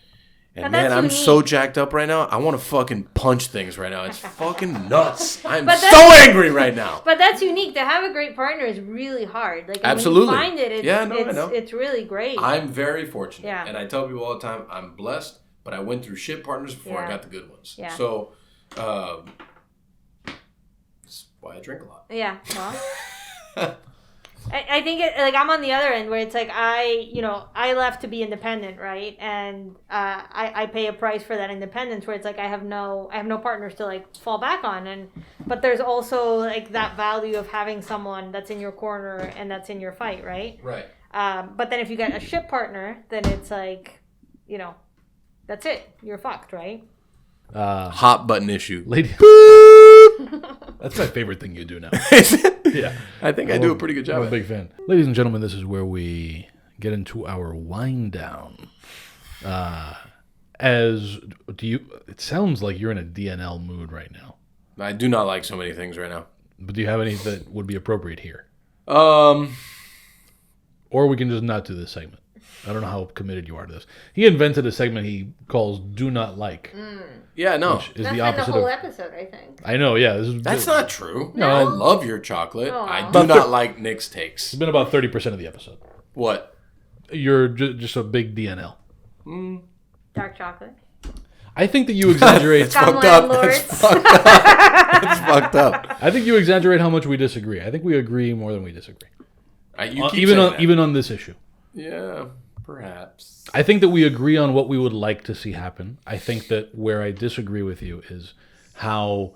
And man, I'm so jacked up right now. I want to fucking punch things right now. It's fucking nuts. I'm so angry right now. But that's unique. To have a great partner is really hard. Absolutely. When you find it, I know. It's really great. I'm very fortunate. Yeah. And I tell people all the time, I'm blessed, but I went through shit partners before I got the good ones. Yeah. So, that's why I drink a lot. Yeah. Well. I think I'm on the other end where it's I left to be independent, right? And I pay a price for that independence where it's I have no partners to fall back on, but there's also that value of having someone that's in your corner and that's in your fight, right? Right. But then if you get a shit partner, then it's that's it. You're fucked, right? Hot button issue. Lady. That's my favorite thing you do now. Yeah. I think I do a pretty good job. I'm a big fan. Ladies and gentlemen, this is where we get into our wind down. It sounds like you're in a DNL mood right now. I do not like so many things right now. But do you have any that would be appropriate here? Or we can just not do this segment. I don't know how committed you are to this. He invented a segment he calls "Do Not Like." Yeah, no. Which is the opposite the whole of episode, I think. I know, yeah. That's not true. No. I love your chocolate. Oh. I do not like Nick's takes. It's been about 30% of the episode. What? You're just a big DNL. Dark chocolate. I think that you exaggerate. That's fucked up. That's fucked up. That's fucked up. I think you exaggerate how much we disagree. I think we agree more than we disagree. You keep even on this issue. Yeah, perhaps. I think that we agree on what we would like to see happen. I think that where I disagree with you is how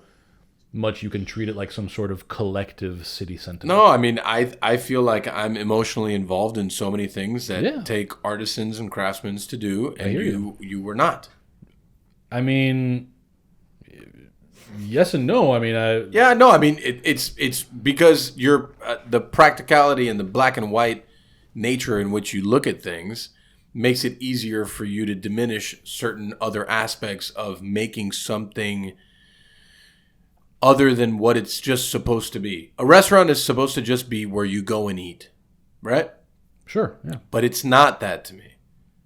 much you can treat it like some sort of collective city sentiment. No, I mean, I feel like I'm emotionally involved in so many things that take artisans and craftsmen to do, and you were not. I mean, yes and no. I mean, it's because you're the practicality and the black and white nature in which you look at things makes it easier for you to diminish certain other aspects of making something other than what it's just supposed to be. A restaurant is supposed to just be where you go and eat, right? Sure, yeah. But it's not that to me.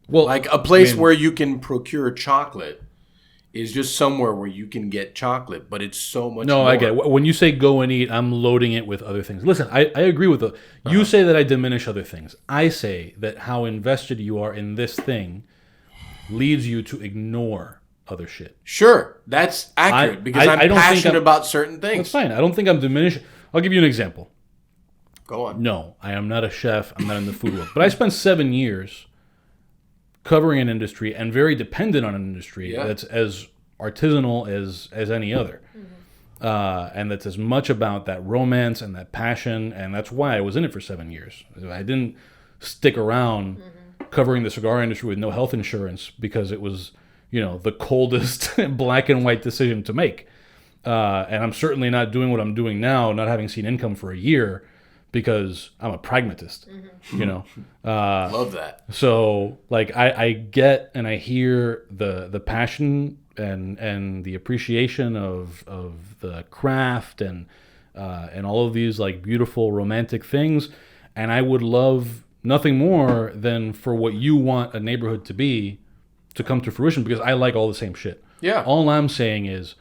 Well, like a place where you can procure chocolate is just somewhere where you can get chocolate, but it's so much more. I get it. When you say go and eat, I'm loading it with other things. Listen, I agree with the... You say that I diminish other things. I say that how invested you are in this thing leads you to ignore other shit. Sure, that's accurate because I'm passionate about certain things. That's fine. I don't think I'm diminishing. I'll give you an example. Go on. No, I am not a chef. I'm not in the food world. But I spent 7 years covering an industry and very dependent on an industry that's as artisanal as any other. And that's as much about that romance and that passion. And that's why I was in it for 7 years. I didn't stick around covering the cigar industry with no health insurance because it was, the coldest black and white decision to make. And I'm certainly not doing what I'm doing now, not having seen income for a year, because I'm a pragmatist, Love that. So, like, I get and I hear the passion and the appreciation of the craft and all of these, like, beautiful romantic things. And I would love nothing more than for what you want a neighborhood to be to come to fruition, because I like all the same shit. Yeah. All I'm saying is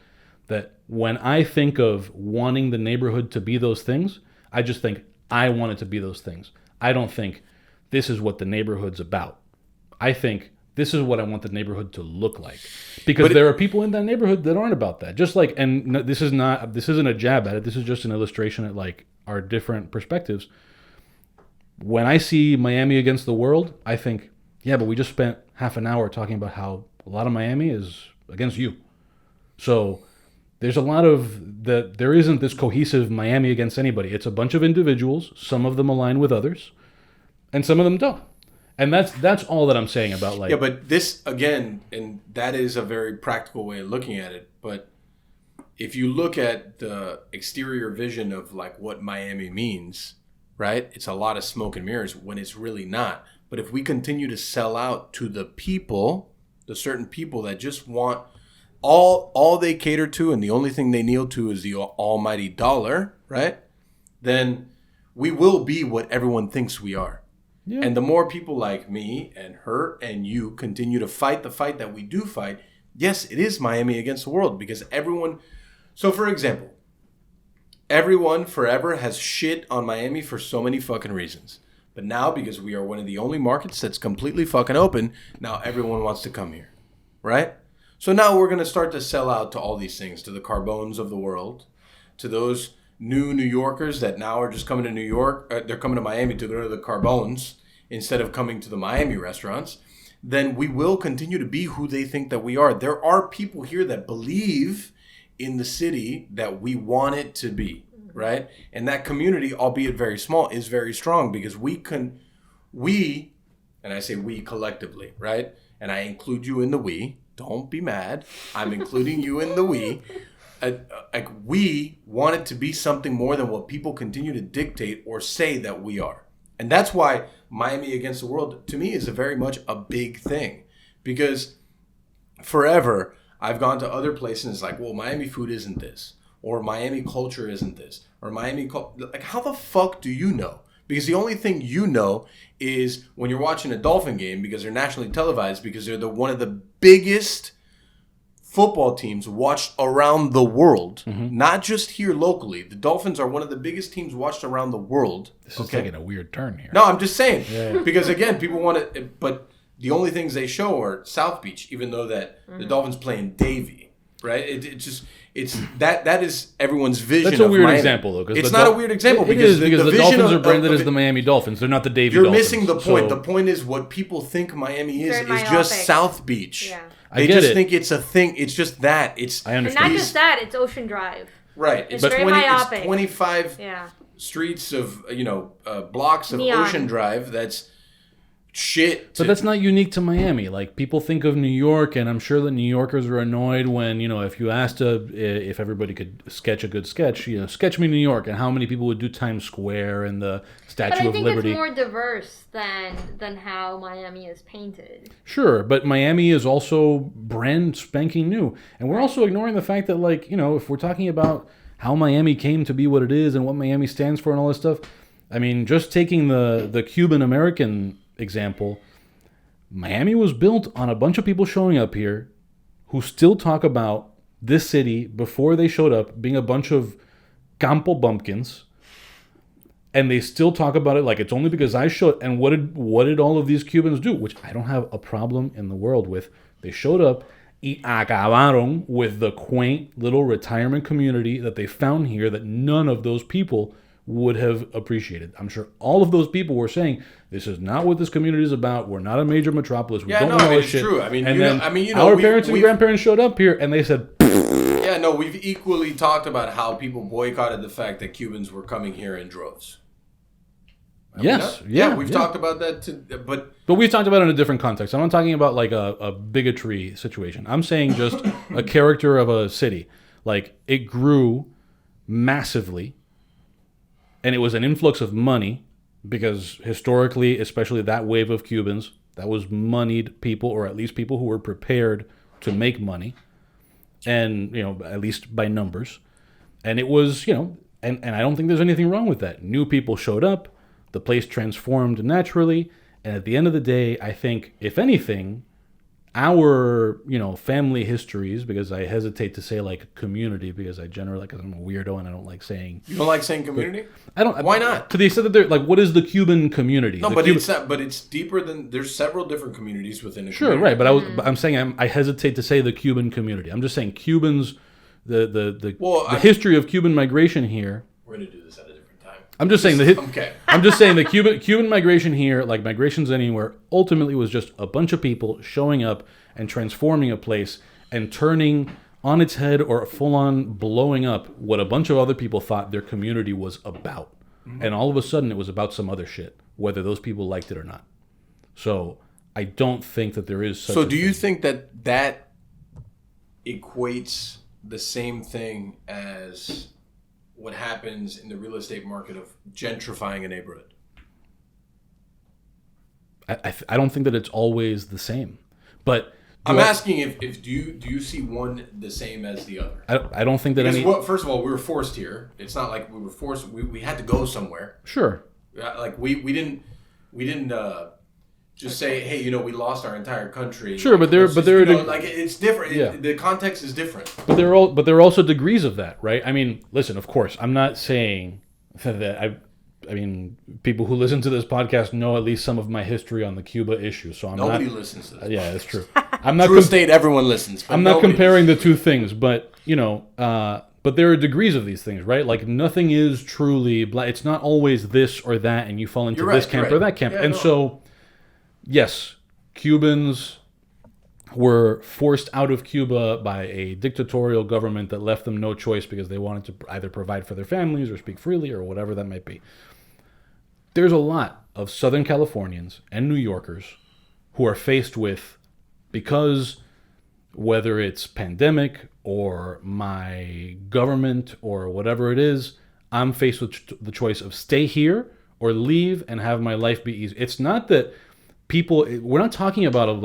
that when I think of wanting the neighborhood to be those things, I just think I want it to be those things. I don't think this is what the neighborhood's about. I think this is what I want the neighborhood to look like. Because there are people in that neighborhood that aren't about that. Just like, and this isn't a jab at it. This is just an illustration at, like, our different perspectives. When I see Miami against the world, I think, yeah, but we just spent half an hour talking about how a lot of Miami is against you. So there's a lot of that. There isn't this cohesive Miami against anybody. It's a bunch of individuals. Some of them align with others, and some of them don't. And that's all that I'm saying about, like. Yeah, but this again, and that is a very practical way of looking at it. But if you look at the exterior vision of, like, what Miami means, right? It's a lot of smoke and mirrors when it's really not. But if we continue to sell out to the people, the certain people that just want all they cater to and the only thing they kneel to is the almighty dollar, right? Then we will be what everyone thinks we are. Yeah. And the more people like me and her and you continue to fight the fight that we do fight, yes, it is Miami against the world, because everyone... So, for example, everyone forever has shit on Miami for so many fucking reasons. But now, because we are one of the only markets that's completely fucking open, now everyone wants to come here, right? So now we're going to start to sell out to all these things, to the Carbones of the world, to those new New Yorkers that now are just coming to New York. They're coming to Miami to go to the Carbones instead of coming to the Miami restaurants. Then we will continue to be who they think that we are. There are people here that believe in the city that we want it to be, right? And that community, albeit very small, is very strong, because we, and I say we collectively, right? And I include you in the we. Don't be mad. I'm including you in the we. Like, we want it to be something more than what people continue to dictate or say that we are. And that's why Miami against the world, to me, is very much a big thing. Because forever, I've gone to other places and it's like, well, Miami food isn't this. Or Miami culture isn't this. Or Miami... Like, how the fuck do you know? Because the only thing you know is when you're watching a Dolphin game, because they're nationally televised, because they're one of the biggest football teams watched around the world, not just here locally. The Dolphins are one of the biggest teams watched around the world. This is taking a weird turn here. No, I'm just saying. Yeah. Because, again, people want to... But the only things they show are South Beach, even though that the Dolphins play in Davie, right? It's that is everyone's vision. That's a weird Miami. Example, though. It's not a weird example because the Dolphins are branded as the Miami Dolphins. They're not the Davie Dolphins. You're missing the point. So, the point is what people think Miami is just South Beach. Yeah. They just think it's a thing. It's just that. I understand. And not just that. It's Ocean Drive. Right. It's very myopic. It's 25 streets of blocks of Neon. Ocean Drive. That's shit. But that's not unique to Miami. Like, people think of New York, and I'm sure the New Yorkers are annoyed when, if you asked if everybody could sketch a good sketch, sketch me New York, and how many people would do Times Square and the Statue of Liberty. But I think it's more diverse than how Miami is painted. Sure, but Miami is also brand spanking new. And we're also ignoring the fact that, like, if we're talking about how Miami came to be what it is and what Miami stands for and all this stuff, I mean, just taking the Cuban-American example, Miami was built on a bunch of people showing up here who still talk about this city before they showed up being a bunch of campo bumpkins, and they still talk about it like it's only because I showed. And what did all of these Cubans do? Which I don't have a problem in the world with. They showed up Y acabaron with the quaint little retirement community that they found here that none of those people would have appreciated. I'm sure all of those people were saying, "This is not what this community is about. We're not a major metropolis. We don't know all this shit." True. I mean, our parents and grandparents showed up here and they said, "Yeah, no." We've equally talked about how people boycotted the fact that Cubans were coming here in droves. Yes. We've talked about that too, but we've talked about it in a different context. I'm not talking about like a bigotry situation. I'm saying just a character of a city. Like, it grew massively, and it was an influx of money because historically, especially that wave of Cubans, that was moneyed people, or at least people who were prepared to make money, and at least by numbers. And it was and I don't think there's anything wrong with that. New people showed up. The place transformed naturally, and at the end of the day, I think, if anything, our family histories, because I hesitate to say like community, because I generally, because I'm a weirdo and I don't like saying. You don't like saying community? I don't. Why not? To the extent that they're like, what is the Cuban community? No, but it's not, but it's deeper than. There's several different communities within a community. Sure, right, but I'm saying I hesitate to say the Cuban community. I'm just saying Cubans, the history of Cuban migration here. We're gonna do this at a different time. I'm just saying okay. I'm just saying the Cuban migration here, like migrations anywhere, ultimately was just a bunch of people showing up and transforming a place and turning on its head or full on blowing up what a bunch of other people thought their community was about. Mm-hmm. And all of a sudden it was about some other shit, whether those people liked it or not. So I don't think that there is such So do you think that equates the same thing as what happens in the real estate market of gentrifying a neighborhood? I don't think that it's always the same, but I'm asking if do you see one the same as the other? I don't think that first of all, we were forced here. It's not like we were forced. We had to go somewhere. Sure. Like we didn't just say, hey, we lost our entire country. Sure, but it's different. Yeah. The context is different. But there are also degrees of that, right? I mean, listen, of course, I'm not saying that I mean, people who listen to this podcast know at least some of my history on the Cuba issue. So nobody listens to this. Yeah, that's true. I'm not True state, everyone listens. I'm not comparing the two things, but but there are degrees of these things, right? Like, nothing is truly black. It's not always this or that, and you fall into this camp or that camp. Yeah, so, yes, Cubans were forced out of Cuba by a dictatorial government that left them no choice because they wanted to either provide for their families or speak freely or whatever that might be. There's a lot of Southern Californians and New Yorkers who are faced with, because whether it's pandemic or my government or whatever it is, I'm faced with the choice of stay here or leave and have my life be easy. It's not that we're not talking about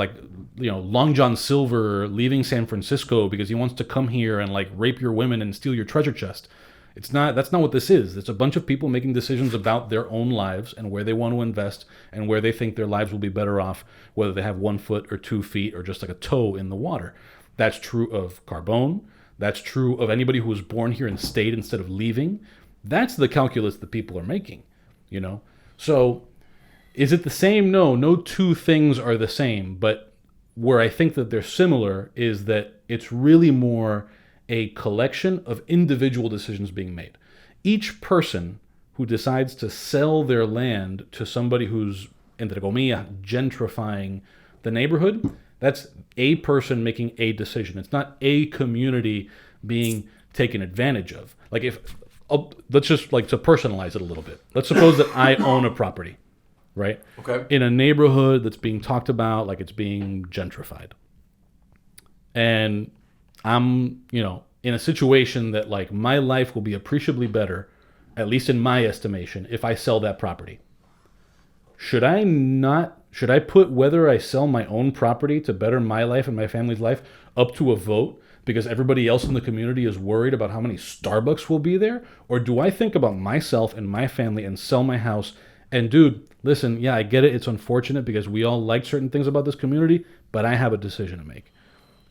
Long John Silver leaving San Francisco because he wants to come here and like rape your women and steal your treasure chest. That's not what this is. It's a bunch of people making decisions about their own lives and where they want to invest and where they think their lives will be better off, whether they have 1 foot or 2 feet or just like a toe in the water. That's true of Carbone. That's true of anybody who was born here and stayed instead of leaving. That's the calculus that people are making, So is it the same? No two things are the same. But where I think that they're similar is that it's really more a collection of individual decisions being made. Each person who decides to sell their land to somebody who's, entre comillas, gentrifying the neighborhood, that's a person making a decision. It's not a community being taken advantage of. Like, let's just to personalize it a little bit. Let's suppose that I own a property, right? Okay. In a neighborhood that's being talked about like it's being gentrified. And I'm, in a situation that like my life will be appreciably better, at least in my estimation, if I sell that property. Should I put whether I sell my own property to better my life and my family's life up to a vote because everybody else in the community is worried about how many Starbucks will be there? Or do I think about myself and my family and sell my house? And dude, listen, yeah, I get it. It's unfortunate because we all like certain things about this community, but I have a decision to make.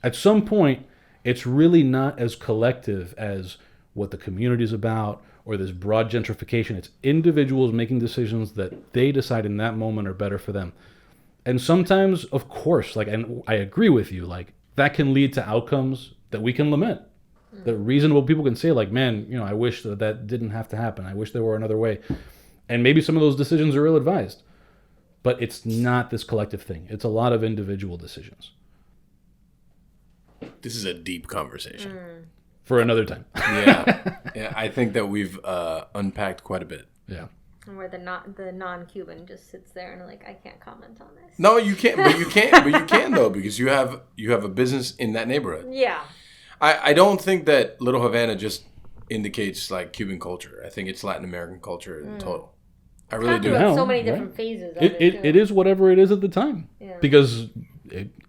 At some point, it's really not as collective as what the community is about or this broad gentrification. It's individuals making decisions that they decide in that moment are better for them. And sometimes, of course, and I agree with you, that can lead to outcomes that we can lament. That reasonable people can say, like, man, I wish that didn't have to happen. I wish there were another way. And maybe some of those decisions are ill-advised. But it's not this collective thing. It's a lot of individual decisions. This is a deep conversation. For another time. Yeah, I think that we've unpacked quite a bit. Yeah. Where the non-Cuban just sits there and like, I can't comment on this. No, you can't. But you can though, because you have a business in that neighborhood. Yeah. I don't think that Little Havana just indicates like Cuban culture. I think it's Latin American culture in total. I really do. So many different phases of it is whatever it is at the time. Yeah. Because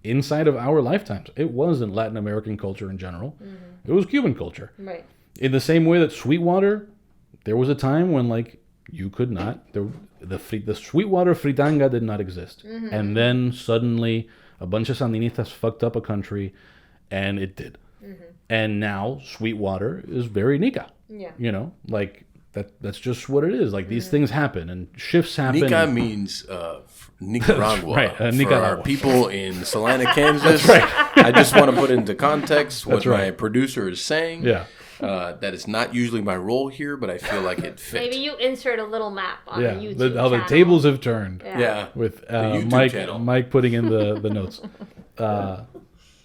inside of our lifetimes, it wasn't Latin American culture in general. It was Cuban culture. Right. In the same way that Sweetwater, there was a time when like you could not, the Sweetwater fritanga did not exist. And then suddenly a bunch of Sandinistas fucked up a country and it did. And now Sweetwater is very Nica. Yeah. Like that's just what it is. Like these things happen and shifts happen. Nica means Nicaragua. Right, For Nicaragua. our people in Salina, Kansas. That's right. I just want to put into context what That's right. my producer is saying. Yeah. That is not usually my role here, but I feel like it fits. Maybe you insert a little map on the YouTube how the channel. tables have turned. Yeah. With YouTube channel. Mike putting in the notes.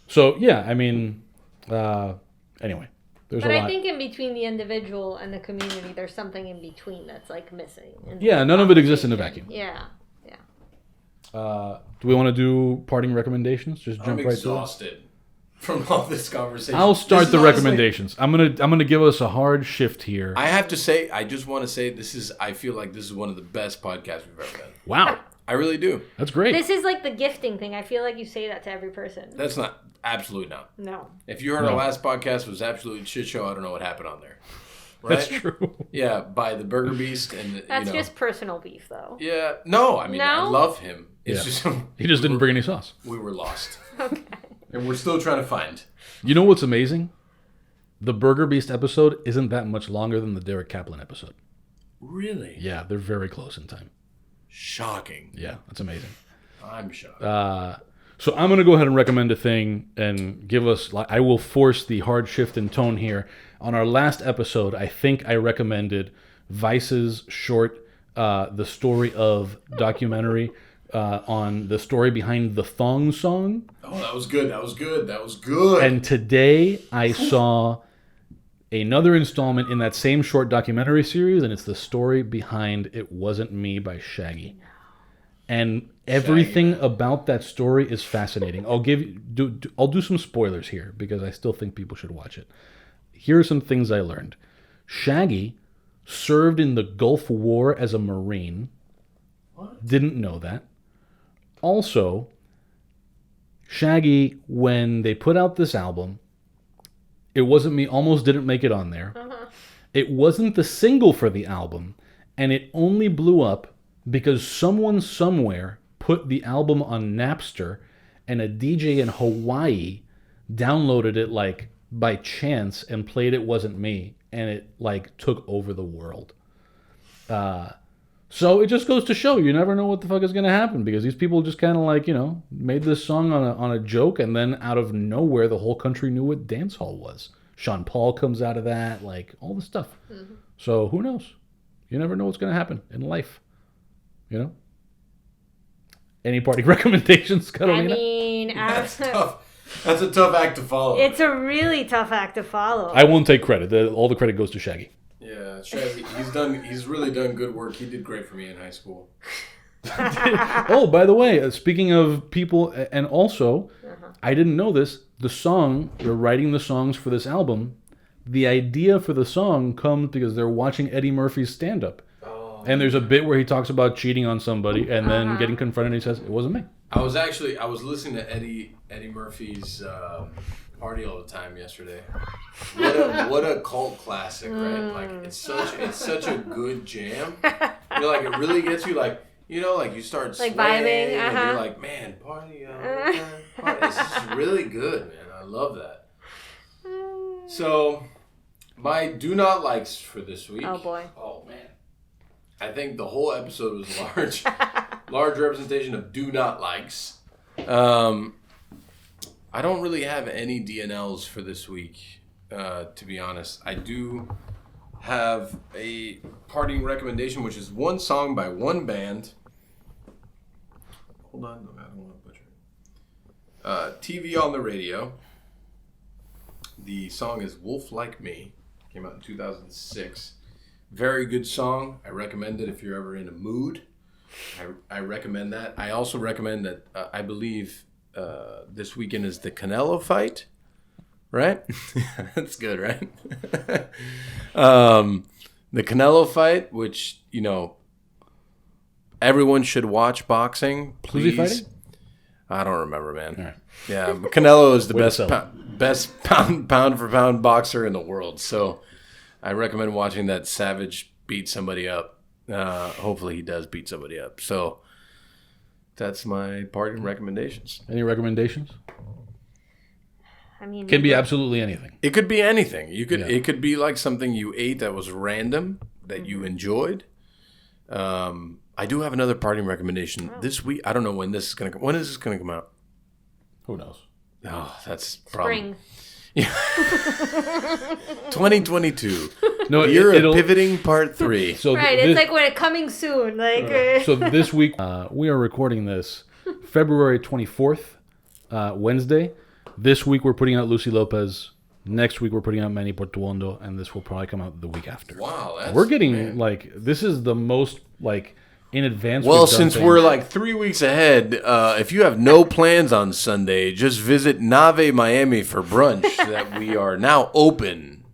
So yeah, I mean, anyway, there's But a I lot. think in between the individual and the community, there's something in between that's like missing. Yeah, none of it exists in a vacuum. Yeah. Do we want to do parting recommendations? Just I'm jump right to it. exhausted from all this conversation. I'll start This the is honestly- recommendations. I'm gonna give us a hard shift here. I have to say, I just want to say I feel like this is one of the best podcasts we've ever done. Wow, I really do. that's great. This is like the gifting thing. I feel like you say that to every person. That's not, absolutely not. No. If you heard our last podcast was absolute shit show, I don't know what happened on there. Right? That's true. Yeah, by the Burger Beast and That's just personal beef, though. Yeah, no, I mean I No? love him. It's just He just didn't bring any sauce. we were lost, Okay. and we're still trying to find. You know what's amazing? The Burger Beast episode isn't that much longer than the Derek Kaplan episode. Really? Yeah, they're very close in time. Shocking. Yeah, that's amazing. I'm shocked. So I'm going to go ahead and recommend a thing and give us, I will force the hard shift in tone here. On our last episode, I think I recommended Vice's short, The Story of documentary on the story behind the Thong Song. Oh, that was good. That was good. That was good. And today I saw another installment in that same short documentary series, and it's the story behind It Wasn't Me by Shaggy. And everything about that story is fascinating. I'll do some spoilers here because I still think people should watch it. Here are some things I learned. Shaggy served in the Gulf War as a Marine. What? Didn't know that. Also, Shaggy, when they put out this album, It Wasn't Me almost didn't make it on there. It wasn't the single for the album, and it only blew up because someone somewhere put the album on Napster, and a DJ in Hawaii downloaded it like by chance and played It Wasn't Me, and it like took over the world. So it just goes to show you never know what the fuck is going to happen, because these people just kind of like, made this song on a joke, and then out of nowhere the whole country knew what dancehall was. Sean Paul comes out of that, like all the stuff. Mm-hmm. So who knows? You never know what's going to happen in life. Any party recommendations, Carolina? I mean, That's tough. That's a tough act to follow. It's a really tough act to follow. I won't take credit. All the credit goes to Shaggy. Yeah, Shaggy. He's really done good work. He did great for me in high school. Oh, by the way, speaking of people, and also, I didn't know this, they're writing the songs for this album. The idea for the song comes because they're watching Eddie Murphy's stand-up. Oh. And there's a bit where he talks about cheating on somebody and then getting confronted, and he says, "It wasn't me." I was listening to Eddie Murphy's Party All the Time yesterday. What a cult classic, right? Like it's such a good jam. Like it really gets you like you start like swaying, vibing, and you're like, man, party all the time. Party. This is really good, man. I love that. So, my do not likes for this week. Oh boy. Oh man. I think the whole episode was large representation of do not likes. I don't really have any DNLs for this week, to be honest. I do have a parting recommendation, which is one song by one band. Hold on, I don't want to butcher it. TV on the Radio. The song is Wolf Like Me. Came out in 2006. Very good song. I recommend it if you're ever in a mood. I recommend that. I also recommend that, I believe this weekend is the Canelo fight. Right? That's good, right? The Canelo fight, which, you know, everyone should watch boxing. Please. Who's he fighting? I don't remember, man. All right. Yeah, Canelo is the best pound for pound boxer in the world. So I recommend watching that Savage beat somebody up. Hopefully he does beat somebody up. So that's my parting recommendations. Any recommendations? I mean, can be absolutely anything. It could be anything. It could be like something you ate that was random that you enjoyed. I do have another parting recommendation this week. I don't know when this is gonna come. When is this gonna come out? Who knows? Oh, that's problem. Spring. Yeah. 2022. No, Year of pivoting part 3. So right, it's like when it's coming soon. Like so this week we are recording this February 24th, Wednesday. This week we're putting out Lucy Lopez. Next week we're putting out Manny Portuondo, and this will probably come out the week after. Wow, we're getting like this is the most like in advance. Well, since we're like 3 weeks ahead, if you have no plans on Sunday, just visit Nave Miami for brunch. That we are now open.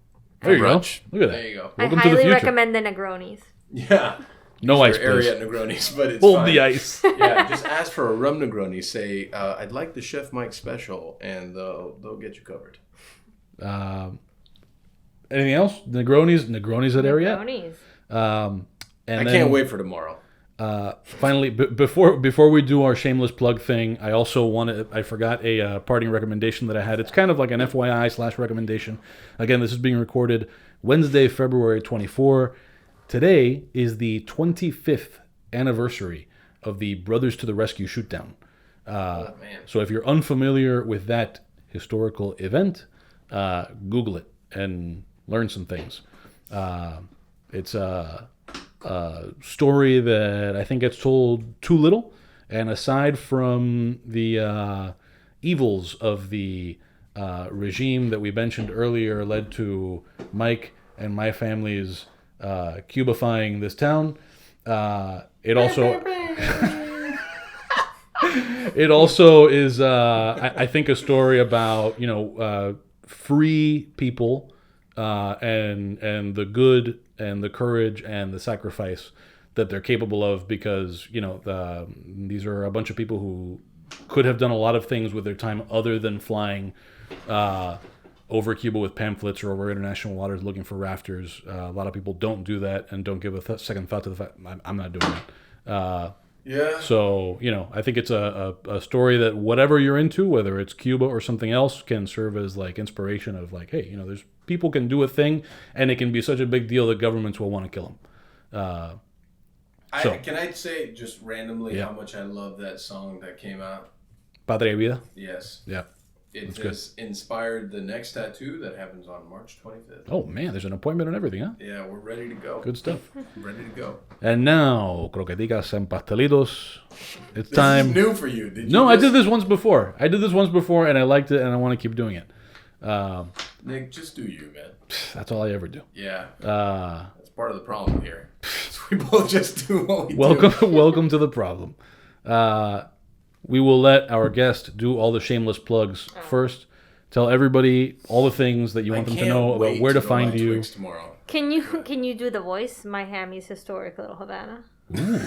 There you brunch. Go. Look at that. There you go. Welcome I to the highly future. recommend the Negronis. Yeah. No ice, please. Area Negronis, but it's Hold fine. the ice. Yeah, just ask for a rum Negroni. Say, I'd like the Chef Mike special, and they'll get you covered. Anything else? Negronis at area. Negronis. And I then, can't wait for tomorrow. Finally, before we do our shameless plug thing, I also I forgot a parting recommendation that I had. It's kind of like an FYI/recommendation. Again, this is being recorded Wednesday, February 24. Today is the 25th anniversary of the Brothers to the Rescue shootdown. So if you're unfamiliar with that historical event, Google it and learn some things. It's a story that I think gets told too little, and aside from the evils of the regime that we mentioned earlier led to Mike and my family's Cubifying this town, it also is I think a story about free people and the good and the courage and the sacrifice that they're capable of, because these are a bunch of people who could have done a lot of things with their time other than flying over Cuba with pamphlets or over international waters looking for rafters. A lot of people don't do that and don't give a second thought to the fact I'm not doing that. Yeah. So, I think it's a story that whatever you're into, whether it's Cuba or something else, can serve as like inspiration of like, hey, there's people can do a thing and it can be such a big deal that governments will want to kill them. Can I say just randomly how much I love that song that came out? Padre Vida? Yes. Yeah. It has inspired the next tattoo that happens on March 25th. Oh, man, there's an appointment and everything, huh? Yeah, we're ready to go. Good stuff. Ready to go. And now, croqueticas and pastelitos. It's time. This is new for you. I did this once before. And I liked it, and I want to keep doing it. Nick, just do you, man. That's all I ever do. Yeah. That's part of the problem here. We both just do what we do. Welcome to the problem. We will let our guest do all the shameless plugs first. Tell everybody all the things that you want them to know about where to find you. Tomorrow. Can you do the voice? My Hammy's Historic Little Havana. Ooh.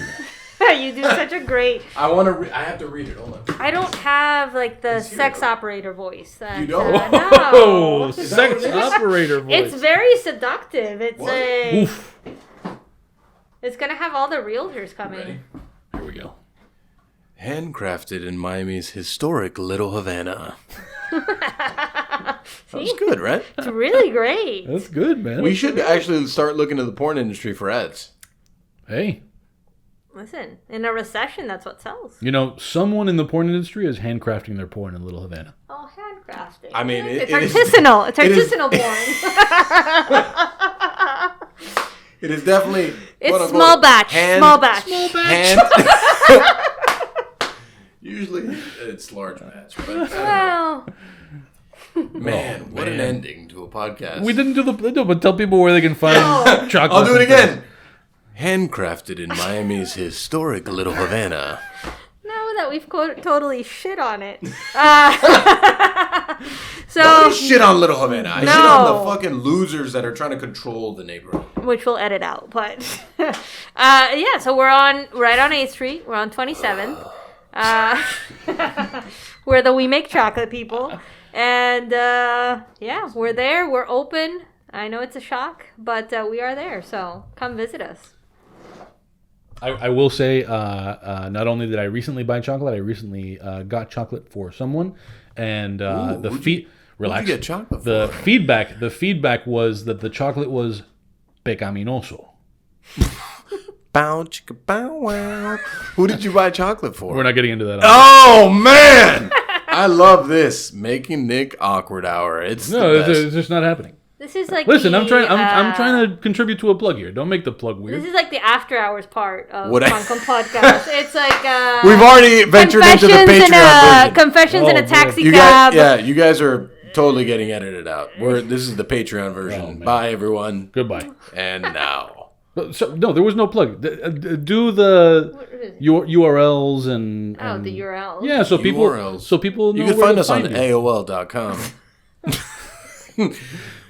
You do such a great. I have to read it. Hold on. I don't have like the sex operator voice. You don't? No. Sex operator voice. It's very seductive. It's Oof. It's gonna have all the realtors coming. Ready? Here we go. Handcrafted in Miami's historic Little Havana. That was See? good, right? It's really great. That's good, man. We should actually start looking to the porn industry for ads. Hey. Listen, in a recession, that's what sells. You know, someone in the porn industry is handcrafting their porn in Little Havana. Oh, handcrafting. I mean, it's artisanal. It's artisanal porn. It is definitely... It's small batch. Small batch. Usually, it's large batch. But, well... Man, what an ending to a podcast. We didn't do but tell people where they can find chocolate. I'll do it again. Handcrafted in Miami's historic Little Havana. Now that we've totally shit on it. So Don't shit on Little Havana. I shit on the fucking losers that are trying to control the neighborhood. Which we'll edit out, but yeah. So we're right on 8th Street. We're on 27th. We're the We Make Chocolate people, and yeah, we're there. We're open. I know it's a shock, but we are there. So come visit us. I will say, not only did I recently buy chocolate, I recently got chocolate for someone, and relax. Get chocolate the feedback was that the chocolate was pecaminoso. Bow chicka bow wow. Who did you buy chocolate for? We're not getting into that. Oh man, I love this making Nick awkward hour. It's just not happening. This is like listen. I'm trying to contribute to a plug here. Don't make the plug weird. This is like the after hours part of Concom podcast. It's like we've already ventured into the Patreon version. Confessions in a taxi cab. You guys are totally getting edited out. This is the Patreon version. Bye everyone. Goodbye. And now. So, no, there was no plug. Do the URLs and the URLs. Yeah, so people know. You can find us on AOL.com.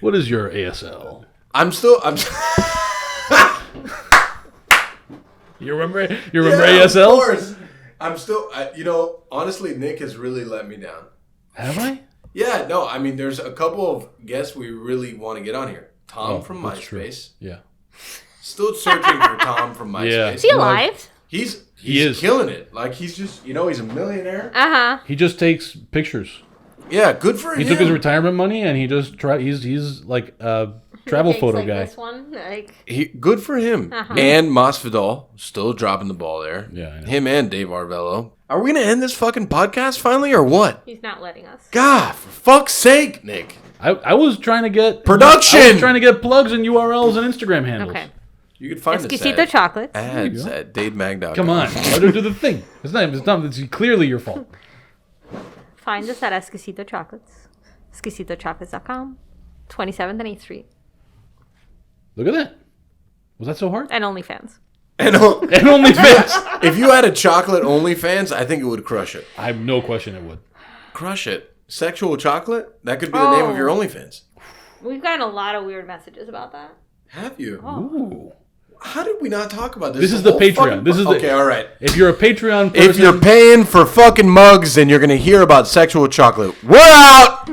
What is your ASL? I'm You remember ASL? Of course. I'm still honestly Nick has really let me down. Have I? Yeah, no, I mean there's a couple of guests we really want to get on here. Tom from MySpace. Yeah. Still searching for Tom from MySpace. Yeah. Is he alive? He's killing it. Like he's just he's a millionaire. He just takes pictures. Yeah, good for him. He took his retirement money and he just he's like a travel photo like guy. This one, good for him. And Masvidal still dropping the ball there. Yeah, I know. Him and Dave Arvello. Are we gonna end this fucking podcast finally or what? He's not letting us. God, for fuck's sake, Nick. I was trying to get production. I was trying to get plugs and URLs and Instagram handles. Okay. You can find Exquisito Chocolates. Ads at DadeMag.com. Come on, let her do the thing. It's clearly your fault. Find us at Exquisito Chocolates. ExquisitoChocolates.com. 27th and 8th Street. Look at that. Was that so hard? And OnlyFans. And OnlyFans. If you had a chocolate OnlyFans, I think it would crush it. I have no question it would. Crush it. Sexual chocolate? That could be the name of your OnlyFans. We've gotten a lot of weird messages about that. Have you? Ooh. How did we not talk about this? This is the Patreon. Okay, all right. If you're a Patreon person... If you're paying for fucking mugs, then you're going to hear about sexual chocolate. We're out!